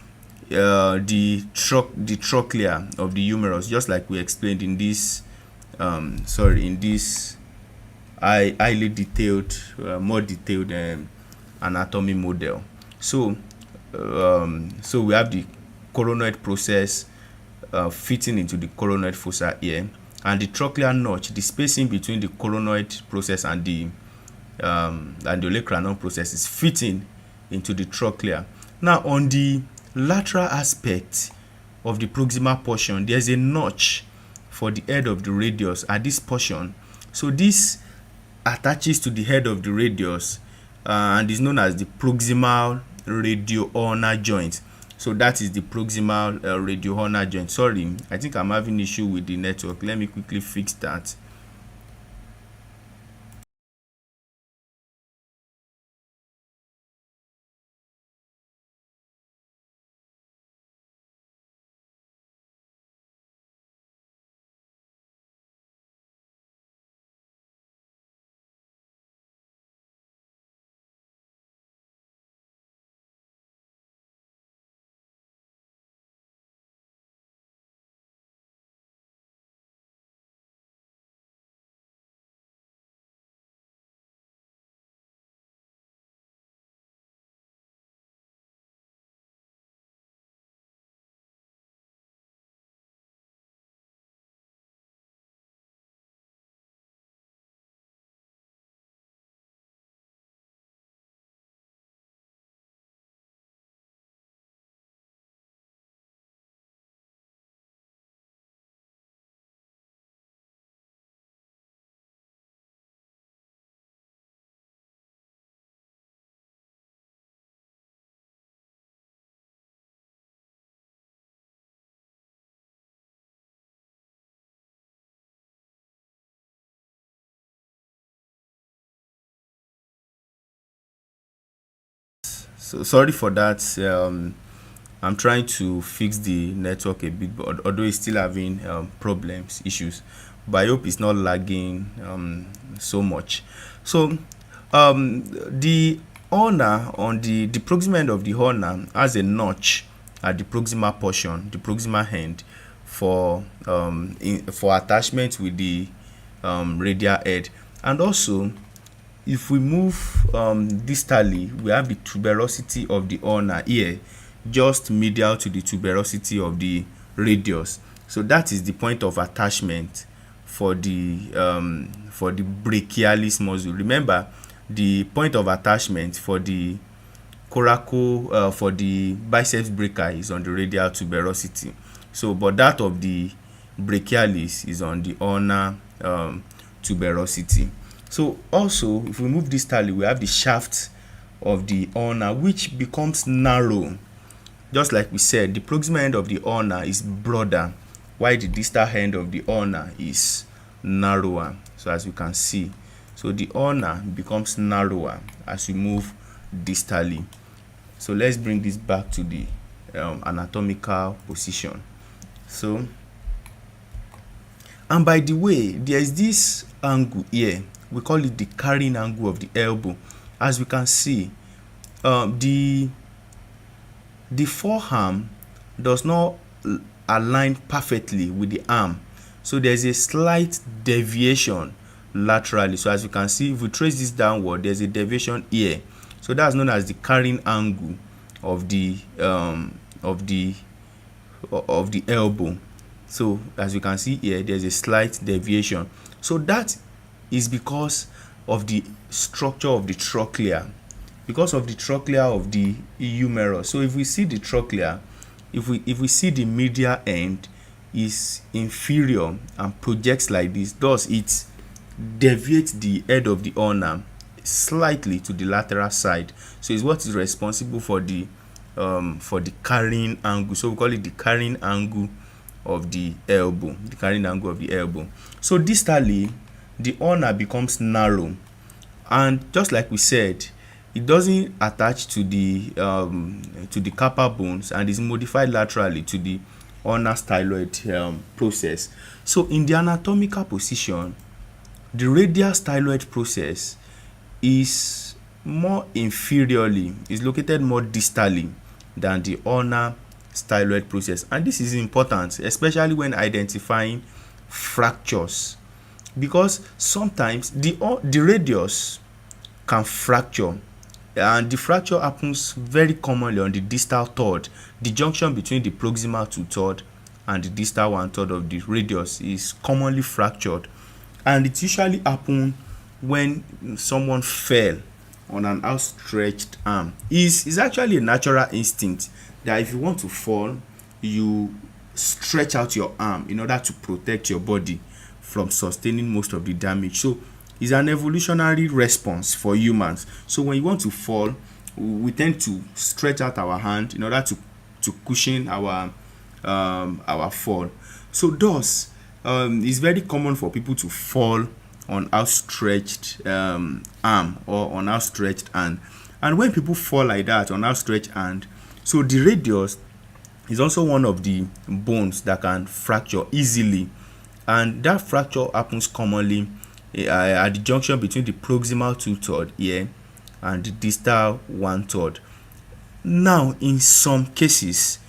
the trochlea of the humerus, just like we explained in this highly detailed, more detailed anatomy model. So we have the coronoid process fitting into the coronoid fossa here, and the trochlear notch, the spacing between the coronoid process and the olecranon process is fitting into the trochlea. Now, on the lateral aspect of the proximal portion, there's a notch for the head of the radius at this portion. So this attaches to the head of the radius and is known as the proximal radioulnar joint. So that is the proximal radioulnar joint. Sorry, I think I'm having issue with the network. Let me quickly fix that. So sorry for that. I'm trying to fix the network a bit, but although it's still having problems, issues, but I hope it's not lagging so much. So the ulna on the proximal end of the ulna has a notch at the proximal portion, the proximal end, for for attachment with the radial head. And also, if we move distally, we have the tuberosity of the ulna here, just medial to the tuberosity of the radius. So that is the point of attachment for the brachialis muscle. Remember, the point of attachment for the coraco for the biceps brachii is on the radial tuberosity. So, but that of the brachialis is on the ulnar tuberosity. So also, if we move distally, we have the shaft of the ulna, which becomes narrow. Just like we said, the proximal end of the ulna is broader, while the distal end of the ulna is narrower. So as you can see, so the ulna becomes narrower as we move distally. So let's bring this back to the anatomical position. So, and by the way, there is this angle here. We call it the carrying angle of the elbow. As we can see, the forearm does not align perfectly with the arm, so there's a slight deviation laterally. So as you can see, if we trace this downward, there's a deviation here. So that's known as the carrying angle of the elbow. So as you can see here, there's a slight deviation. So that is because of the structure of the trochlea, because of the trochlea of the humerus. So if we see the trochlea, if we see the medial end is inferior and projects like this, thus it deviates the head of the ulna slightly to the lateral side. So it's what is responsible for the carrying angle. So we call it the carrying angle of the elbow, the carrying angle of the elbow. So distally, the ulna becomes narrow, and just like we said, it doesn't attach to the carpal bones and is modified laterally to the ulnar styloid process. So in the anatomical position, the radial styloid process is more inferiorly, is located more distally than the ulnar styloid process, and this is important, especially when identifying fractures, because sometimes the radius can fracture, and the fracture happens very commonly on the distal third. The junction between the proximal 2/3 and the distal 1/3 of the radius is commonly fractured, and it usually happens when someone fell on an outstretched arm. Is actually a natural instinct that if you want to fall, you stretch out your arm in order to protect your body from sustaining most of the damage. So it's an evolutionary response for humans. So when you want to fall, we tend to stretch out our hand in order to cushion our fall. So thus, it's very common for people to fall on outstretched arm or on outstretched hand. And when people fall like that on outstretched hand, so the radius is also one of the bones that can fracture easily, and that fracture happens commonly at the junction between the proximal 2/3 here and the distal 1/3. Now, in some cases,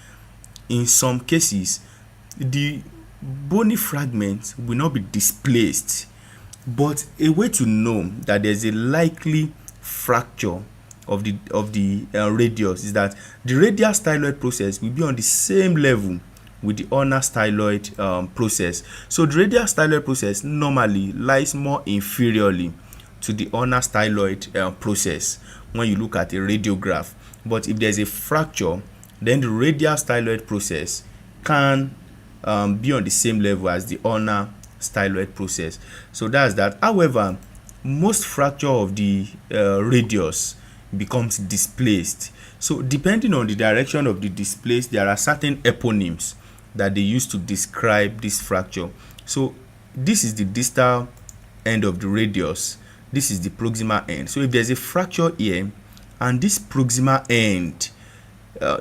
the bony fragment will not be displaced, but a way to know that there's a likely fracture of the radius is that the radial styloid process will be on the same level with the ulnar styloid process. So the radial styloid process normally lies more inferiorly to the ulnar styloid process when you look at a radiograph. But if there's a fracture, then the radial styloid process can be on the same level as the ulnar styloid process. So that's that. However, most fracture of the radius becomes displaced. So depending on the direction of the displaced, there are certain eponyms that they use to describe this fracture. So this is the distal end of the radius, this is the proximal end. So if there's a fracture here and this proximal end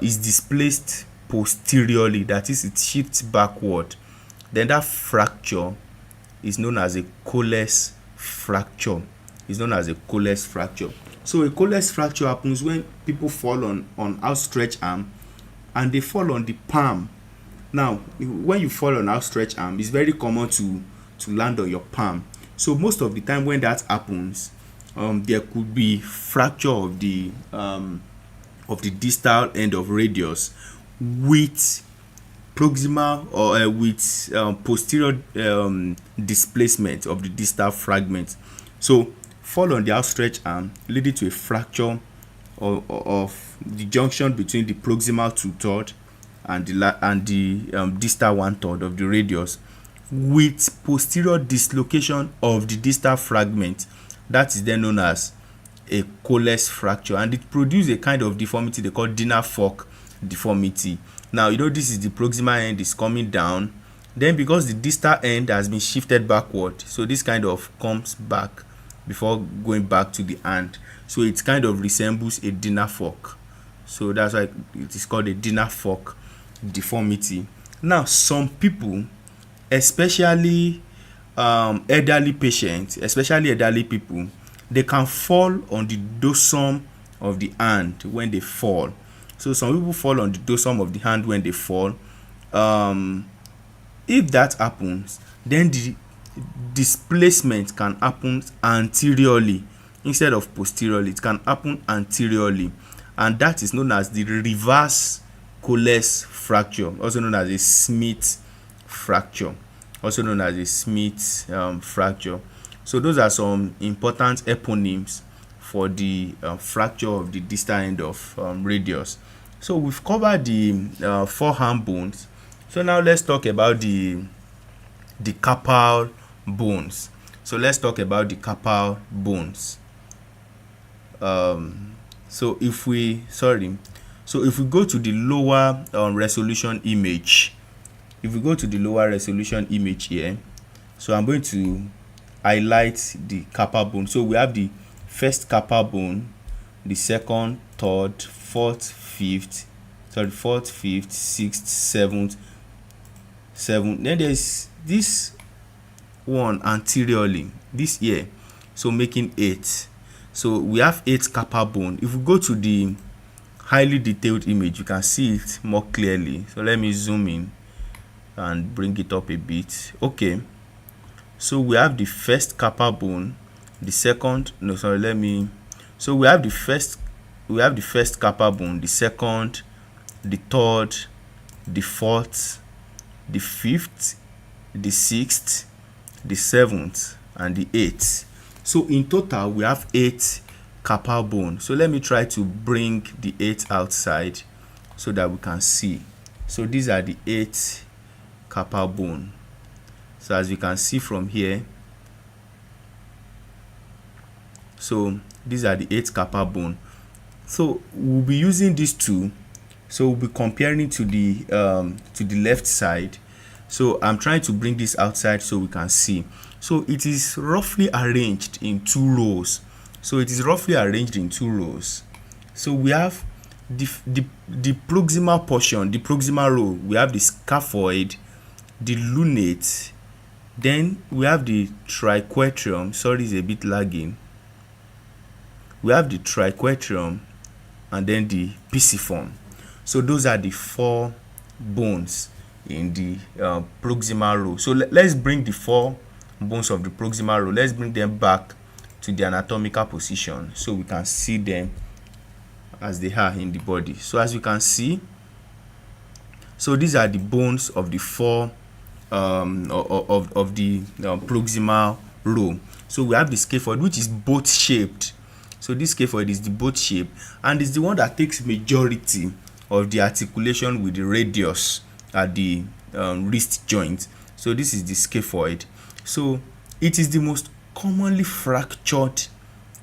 is displaced posteriorly, that is, it shifts backward, then that fracture is known as a Colles fracture. It's known as a Colles fracture. So a Colles fracture happens when people fall on outstretched arm and they fall on the palm. Now, when you fall on outstretched arm, it's very common to land on your palm. So most of the time when that happens, there could be fracture of the distal end of radius with proximal or with posterior displacement of the distal fragment. So fall on the outstretched arm, leading to a fracture of the junction between the proximal 2/3 and the distal 1/3 of the radius, with posterior dislocation of the distal fragment. That is then known as a Colles fracture, and it produces a kind of deformity they call dinner fork deformity. Now, this is the proximal end is coming down, then because the distal end has been shifted backward, so this kind of comes back before going back to the hand, so it kind of resembles a dinner fork. So that's why it is called a dinner fork deformity. Now, some people, especially elderly patients, especially elderly people, they can fall on the dorsum of the hand when they fall. So some people fall on the dorsum of the hand when they fall. If that happens, then the displacement can happen anteriorly instead of posteriorly. It can happen anteriorly, and that is known as the reverse Colles fracture, also known as a Smith fracture. Fracture. So those are some important eponyms for the fracture of the distal end of radius. So we've covered the forearm bones. So now let's talk about the carpal bones. So let's talk about the carpal bones. So if we go to the lower resolution image, here, so I'm going to highlight the carpal bone. So we have the first carpal bone, the second, third, fourth, fifth, sixth, seventh. Then there's this one anteriorly, this here, so making 8. So we have 8 carpal bone. If we go to the highly detailed image, you can see it more clearly. So let me zoom in and bring it up a bit. Okay, so we have the first carpal bone, the second, so we have the first carpal bone, the second, the third, the fourth, the fifth, the sixth, the seventh, and the 8th. So in total we have 8 carpal bone. So let me try to bring the 8 outside so that we can see. So these are the 8 carpal bone. So as you can see from here, so these are the 8 carpal bone. So we'll be using these two. So we'll be comparing to the left side. So I'm trying to bring this outside so we can see. So it is roughly arranged in 2 rows. So we have the proximal portion, the proximal row. We have the scaphoid, the lunate, then we have the triquetrum. Sorry, it's a bit lagging. We have the triquetrum and then the pisiform. So those are the 4 bones in the proximal row. So let's bring the 4 bones of the proximal row, let's bring them back to the anatomical position so we can see them as they are in the body. So as you can see, so these are the bones of the 4 of the proximal row. So we have the scaphoid, which is boat shaped. So this scaphoid is the boat shape and is the one that takes majority of the articulation with the radius at the wrist joint. So this is the scaphoid. So it is the most commonly fractured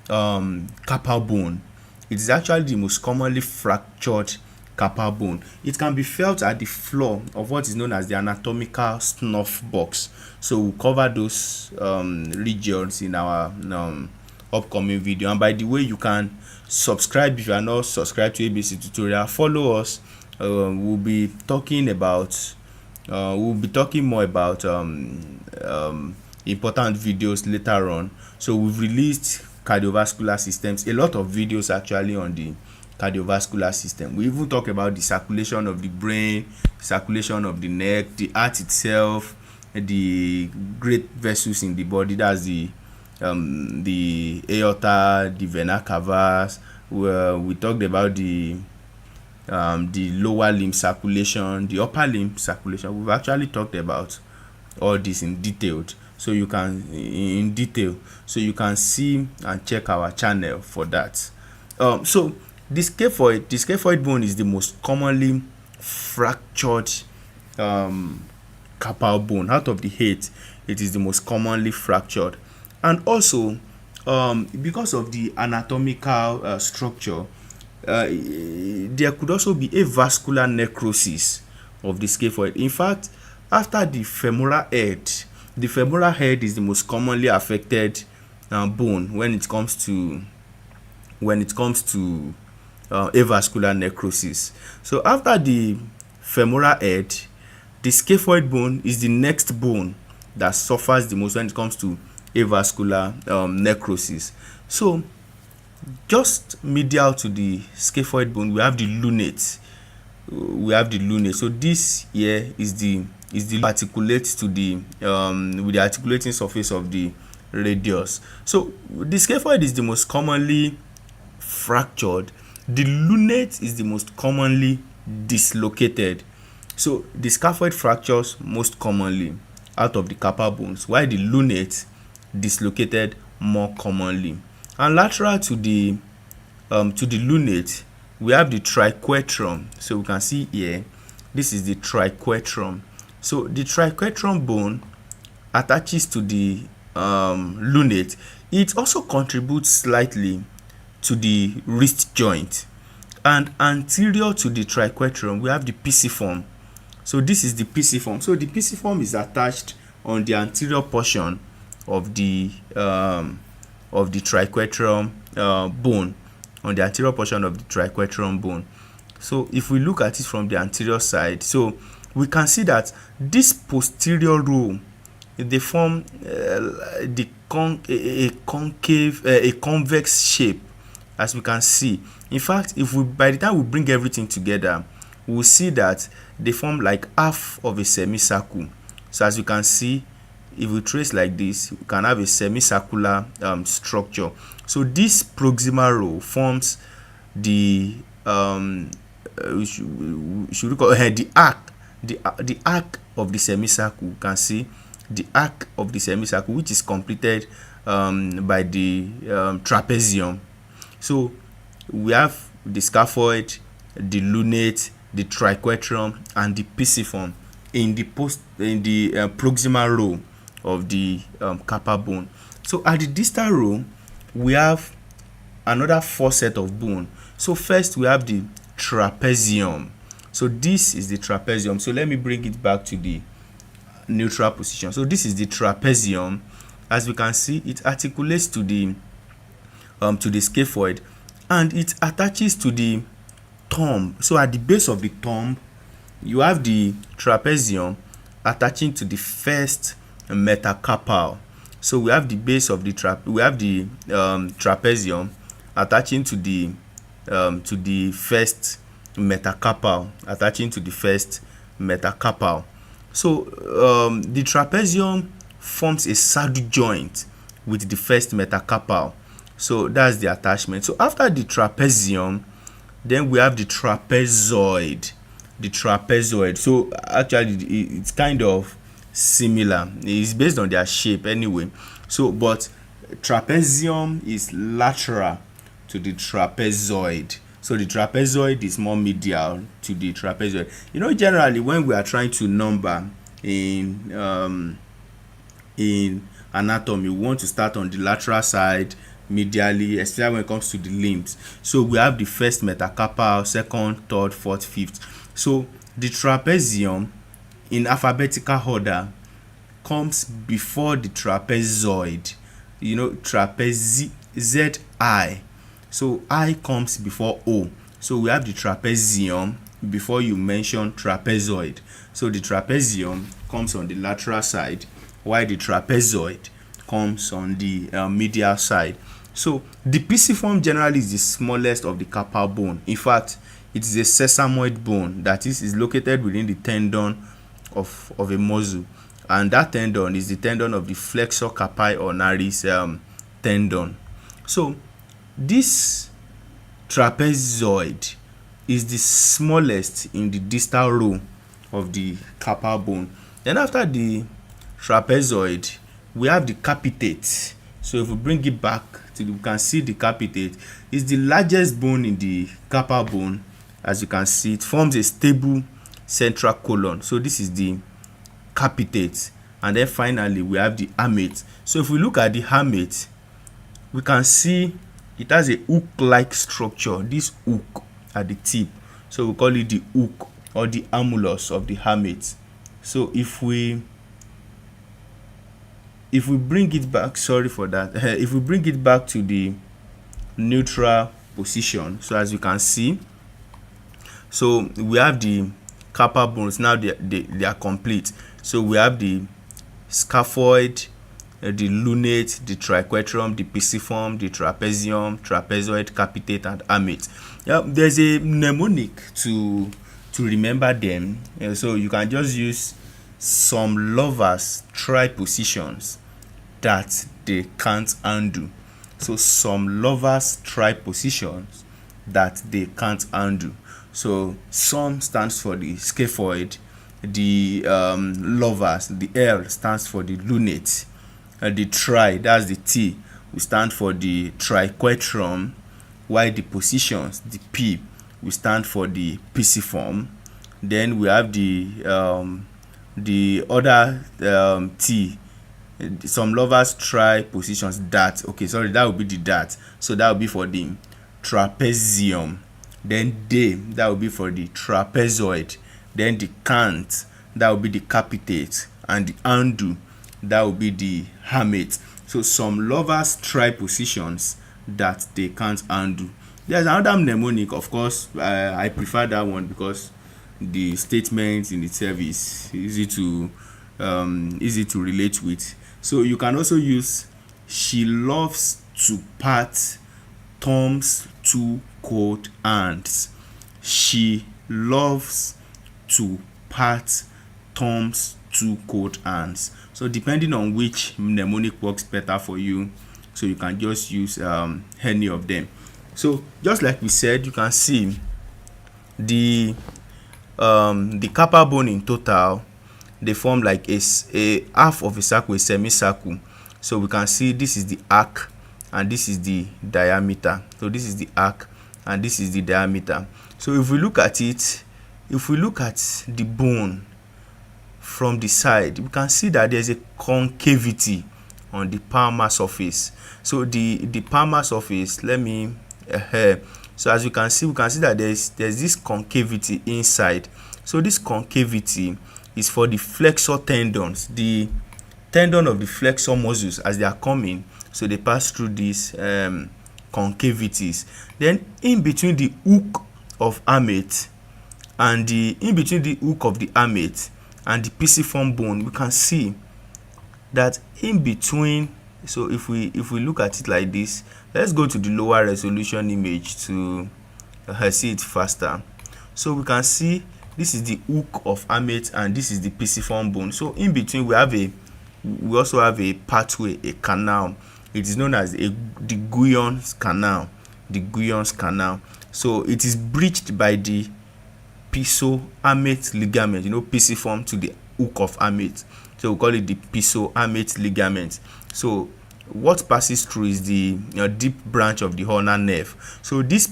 carpal bone. It is actually the most commonly fractured carpal bone. It can be felt at the floor of what is known as the anatomical snuff box. So we'll cover those regions in our upcoming video. And by the way, you can subscribe if you are not subscribed to ABC Tutorial. Follow us. We'll be talking more about important videos later on. So we've released cardiovascular systems, a lot of videos actually on the cardiovascular system. We even talk about the circulation of the brain, circulation of the neck, the heart itself, the great vessels in the body, that's the aorta, the vena cava. We talked about the lower limb circulation, the upper limb circulation. We've actually talked about all this in detail, so you can see and check our channel for that. So the scaphoid bone is the most commonly fractured carpal bone. Out of the 8, it is the most commonly fractured. And also because of the anatomical structure, there could also be a vascular necrosis of the scaphoid. In fact, after the femoral head is the most commonly affected bone when it comes to avascular necrosis. So after the femoral head, the scaphoid bone is the next bone that suffers the most when it comes to avascular necrosis. So just medial to the scaphoid bone, we have the lunate. So this here is the articulates to the with the articulating surface of the radius. So the scaphoid is the most commonly fractured. The lunate is the most commonly dislocated. So the scaphoid fractures most commonly out of the carpal bones, while the lunate dislocated more commonly. And lateral to the lunate, we have the triquetrum. So we can see here, this is the triquetrum. So the triquetrum bone attaches to the lunate. It also contributes slightly to the wrist joint. And anterior to the triquetrum, we have the pisiform. So this is the pisiform. So the pisiform is attached on the anterior portion of the triquetrum bone, on the anterior portion of the triquetrum bone. So if we look at it from the anterior side, so we can see that this posterior row, they form a convex shape, as we can see. In fact, by the time we bring everything together, we'll see that they form like half of a semicircle. So as you can see, if we trace like this, we can have a semicircular structure. So this proximal row forms the we should call the arc, the arc of the semicircle. You can see the arc of the semicircle, which is completed by the trapezium. So we have the scaphoid, the lunate, the triquetrum, and the pisiform in the proximal row of the carpal bone. So at the distal row, we have another 4 set of bone. So first we have the trapezium. So this is the trapezium. So let me bring it back to the neutral position. So this is the trapezium. As we can see, it articulates to the scaphoid, and it attaches to the thumb. So at the base of the thumb, you have the trapezium attaching to the first metacarpal. So we have the base of the trapezium attaching to the first metacarpal, So the trapezium forms a saddle joint with the first metacarpal. So that's the attachment. So after the trapezium, then we have the trapezoid. So actually it's kind of similar. It's based on their shape anyway. So but trapezium is lateral to the trapezoid. So the trapezoid is more medial to the trapezoid. Generally when we are trying to number in anatomy, we want to start on the lateral side medially, especially when it comes to the limbs. So we have the first metacarpal, second, third, fourth, fifth. So the trapezium in alphabetical order comes before the trapezoid. ZI. So I comes before O. So we have the trapezium before you mention trapezoid. So the trapezium comes on the lateral side, while the trapezoid comes on the medial side. So the pisiform generally is the smallest of the carpal bone. In fact, it is a sesamoid bone that is located within the tendon of a muscle, and that tendon is the tendon of the flexor carpi ulnaris tendon. So this trapezoid is the smallest in the distal row of the carpal bone. Then after the trapezoid, we have the capitate. So if we bring it back to we can see the capitate is the largest bone in the carpal bone. As you can see, it forms a stable central colon. So this is the capitate. And then finally we have the hamate. So if we look at the hamate, we can see it has a hook-like structure. This hook at the tip, so we call it the hook or the annulus of the hamate. So if we bring it back, sorry for that, if we bring it back to the neutral position, so as you can see, so we have the carpal bones. Now they are complete. So we have the scaphoid, the lunate, the triquetrum, the pisiform, the trapezium, trapezoid, capitate, and hamate. There's a mnemonic to remember them. So you can just use some lovers try positions that they can't undo. So some lovers try positions that they can't undo. So some stands for the scaphoid, the lovers, the L stands for the lunate, the tri, that's the T, will stand for the triquetrum, while the positions, the P, will stand for the pisiform. Then we have the other T. Some lovers try positions that, okay, sorry, that will be the that. So that will be for the trapezium. Then they, that will be for the trapezoid. Then the cant, that will be the capitate. And the undo, that will be the hamate. So some lovers try positions that they can't undo. There's another mnemonic, of course. I prefer that one because the statement in itself is easy to relate with. So you can also use she loves to pat Tom's two cold hands. She loves to pat Tom's two cold hands. So depending on which mnemonic works better for you, so you can just use any of them. So just like we said, you can see the carpal bone in total, they form like a half of a circle, a semicircle. So we can see this is the arc and this is the diameter. So this is the arc and this is the diameter. So if we look at it, if we look at the bone from the side, we can see that there's a concavity on the palmar surface. So the palmar surface, let me so as you can see, we can see that there's this concavity inside. So this concavity is for the flexor tendons, the tendon of the flexor muscles. As they are coming, so they pass through these concavities. Then in between the hook of hamate and the hook of the hamate and the pisiform bone, we can see that in between. So if we look at it like this, let's go to the lower resolution image to see it faster. So we can see this is the hook of hamate and this is the pisiform bone. So in between we also have a pathway, a canal. It is known as the Guyon's canal. The Guyon's canal. So it is breached by the piso-hamate ligament, pisiform to the hook of hamate. So we call it the piso-hamate ligament. So what passes through is the deep branch of the ulnar nerve. So this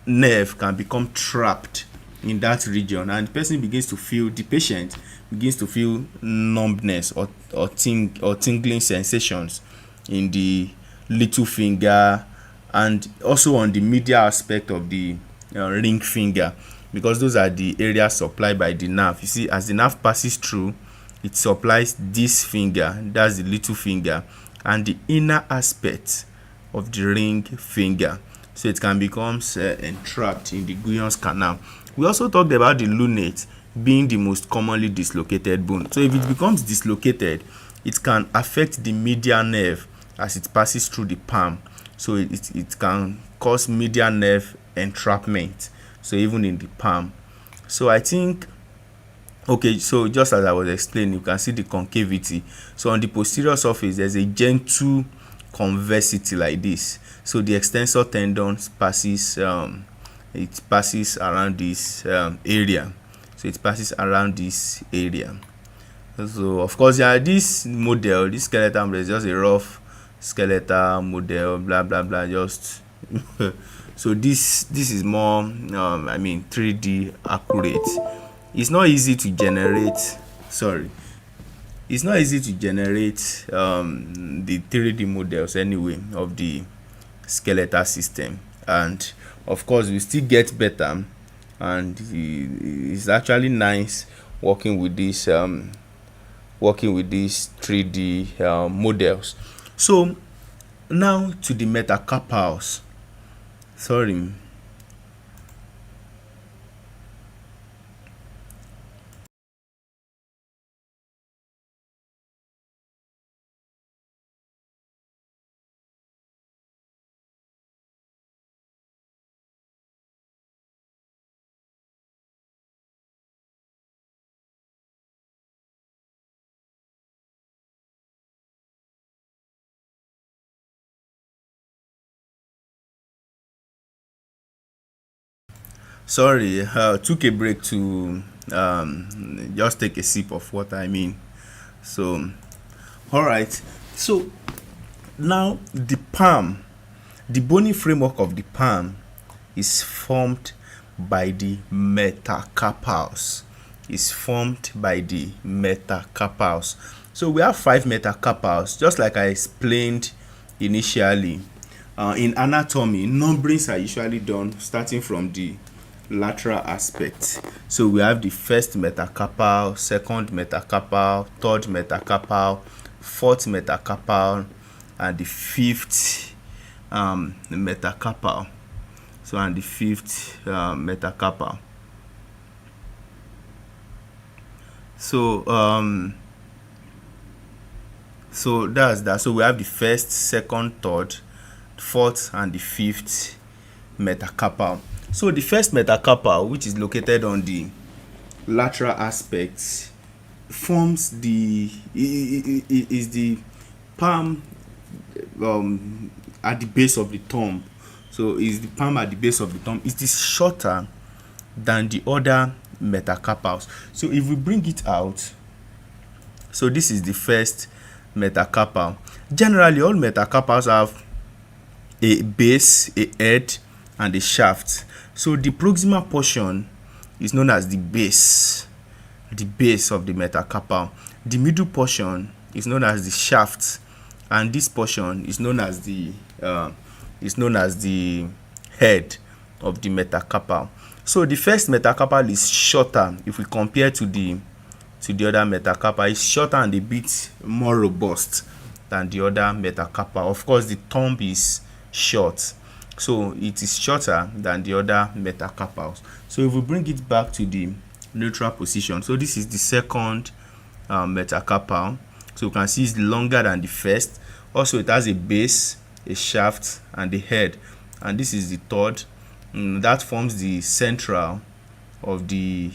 nerve can become trapped in that region, and the patient begins to feel numbness or tingling sensations in the little finger and also on the medial aspect of the ring finger, because those are the areas supplied by the nerve. You see, as the nerve passes through, it supplies this finger, that's the little finger, and the inner aspect ring finger, so it can become entrapped in the Guyon's canal. We also talked about the lunate being the most commonly dislocated bone. So if it becomes dislocated, it can affect the medial nerve as it passes through the palm. So it can cause medial nerve entrapment, so even in the palm. So I think, okay, so just as I was explaining, you can see the concavity. So on the posterior surface, there's a gentle convexity like this. So the extensor tendon passes it passes around this area. So it passes around this area. So of course, yeah, this model, this skeletal model is just a rough skeletal model, blah blah blah, just so this is more 3D accurate. It's not easy to generate the 3D models anyway of the skeletal system, and of course we still get better, and it's actually nice working with these 3D models. So now to the metacarpals. Sorry, took a break to just take a sip of water. So, all right. So now the palm, the bony framework of the palm is formed by the metacarpals. So we have 5 metacarpals, just like I explained initially. In anatomy, numberings are usually done starting from the lateral aspect. So we have the first metacarpal, second metacarpal, third metacarpal, fourth metacarpal, and the fifth metacarpal. So and the fifth metacarpal. So so that's that. So we have the first, second, third, fourth, and the fifth metacarpal. So the first metacarpal, which is located on the lateral aspect, forms is the palm at the base of the thumb. So is the palm at the base of the thumb. It is shorter than the other metacarpals. So if we bring it out, so this is the first metacarpal. Generally, all metacarpals have a base, a head, and a shaft. So the proximal portion is known as the base of the metacarpal. The middle portion is known as the shaft, and this portion is known as the head of the metacarpal. So the first metacarpal is shorter if we compare to the other metacarpal. It's shorter and a bit more robust than the other metacarpal. Of course, the thumb is short, so it is shorter than the other metacarpals. So if we bring it back to the neutral position, so this is the second metacarpal. So you can see it's longer than the first. Also, it has a base, a shaft, and a head. And this is the third. That forms the central of the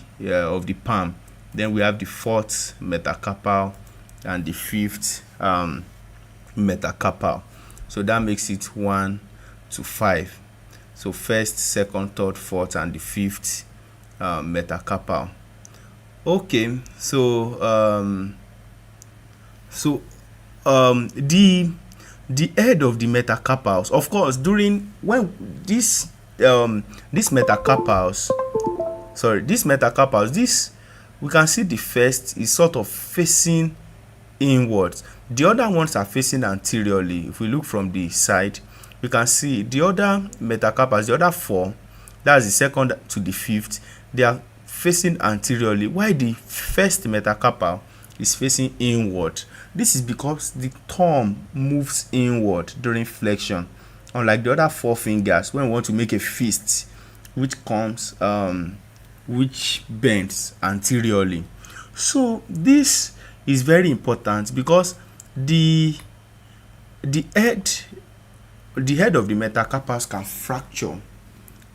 palm. Then we have the fourth metacarpal and the fifth metacarpal. So that makes it 1 to 5. So first, second, third, fourth, and the fifth metacarpal. Okay, so the head of the metacarpals, of course, when these metacarpals, we can see the first is sort of facing inwards. The other ones are facing anteriorly. If we look from the side, we can see the other metacarpals, the other 4, that's the second to the fifth, they are facing anteriorly, while the first metacarpal is facing inward. This is because the thumb moves inward during flexion. unlike the other four fingers, when we want to make a fist, which comes which bends anteriorly. So this is very important because the head of the metacarpals can fracture.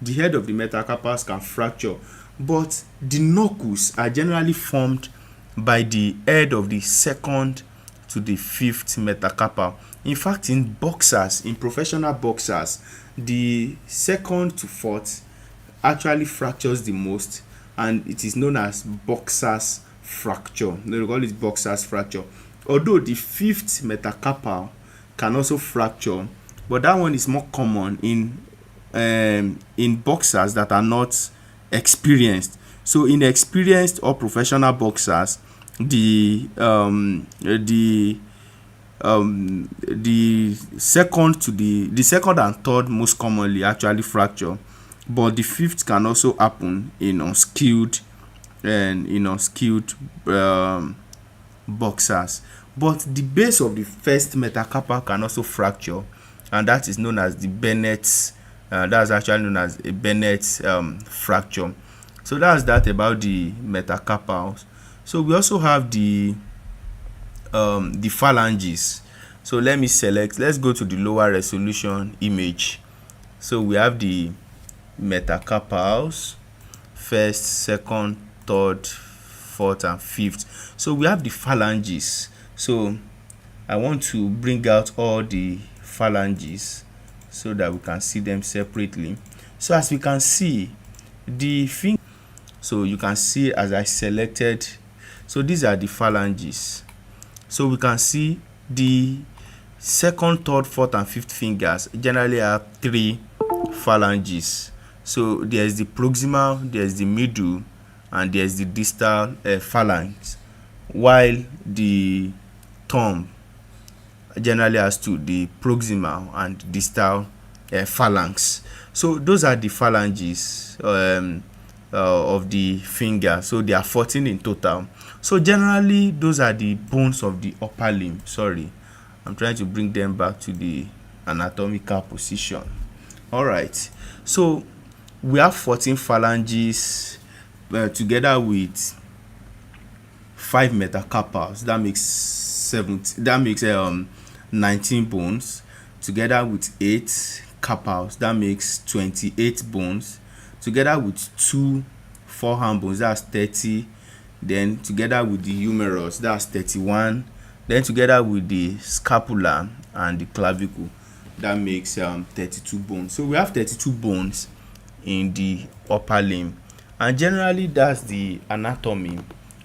The head of the metacarpals can fracture, but the knuckles are generally formed by the head of the second to the fifth metacarpal. In fact, in boxers, in professional boxers, the second to fourth actually fractures the most, and it is known as boxer's fracture. They call it boxer's fracture. Although the fifth metacarpal can also fracture, but that one is more common in boxers that are not experienced. So in experienced or professional boxers, the second to the second and third most commonly actually fracture, but the fifth can also happen in unskilled boxers. But the base of the first metacarpal can also fracture, and that is known as the Bennett's. That's actually known as a Bennett's fracture. So that's that about the metacarpals. So we also have the phalanges. So let's go to the lower resolution image. So we have the metacarpals, first, second, third, fourth, and fifth. So we have the phalanges. So I want to bring out all the phalanges so that we can see them separately. So as we can see, so you can see as I selected, so these are the phalanges. So we can see the second, third, fourth, and fifth fingers generally have three phalanges. So there's the proximal, there's the middle, and there's the distal phalanx, while the thumb generally has two, the proximal and distal phalanx. So those are the phalanges of the finger. So there are 14 in total. So generally those are the bones of the upper limb. Sorry, I'm trying to bring them back to the anatomical position. All right, so we have 14 phalanges together with 5 metacarpals. That makes 19 bones, together with 8 carpals. That makes 28 bones, together with 2 forehand bones. That's 30. Then together with the humerus, that's 31. Then together with the scapula and the clavicle, that makes 32 bones. So we have 32 bones in the upper limb, and generally that's the anatomy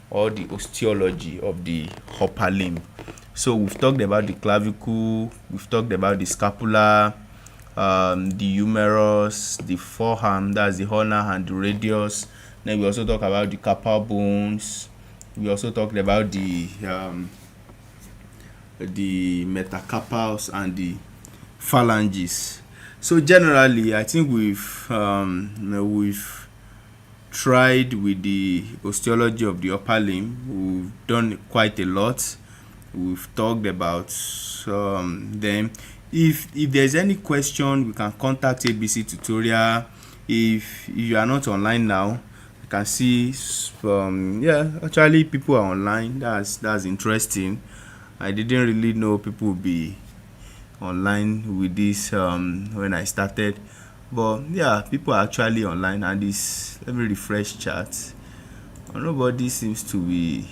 or the osteology of the upper limb. So we've talked about the clavicle, we've talked about the scapula, the humerus, the forearm, that's the ulnar and the radius. Then we also talk about the carpal bones. We also talked about the metacarpals and the phalanges. So generally, I think we've tried with the osteology of the upper limb. We've done quite a lot. We've talked about them. If there's any question, we can contact ABC Tutorial. If you are not online now, you can see actually people are online. That's interesting. I didn't really know people would be online with this when I started, but yeah, people are actually online. And this, let me refresh chat. Nobody seems to be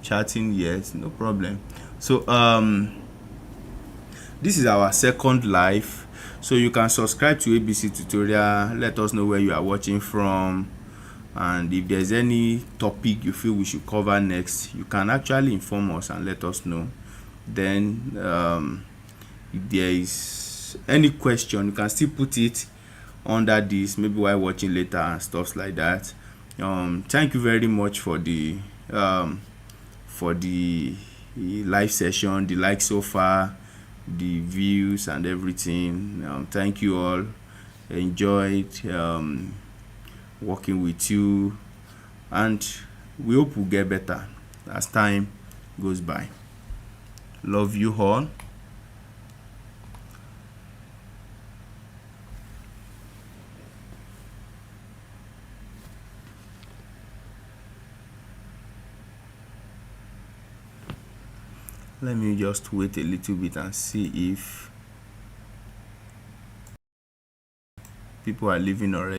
chatting yet. No problem. So this is our second live, so you can subscribe to ABC Tutorial. Let us know where you are watching from, and if there's any topic you feel we should cover next, you can actually inform us and let us know. Then if there is any question, you can still put it under this, maybe while watching later and stuff like that. Thank you very much for the live session, the likes so far, the views and everything. Thank you all. Enjoyed working with you, and we hope we'll get better as time goes by. Love you all. Let me just wait a little bit and see if people are leaving already.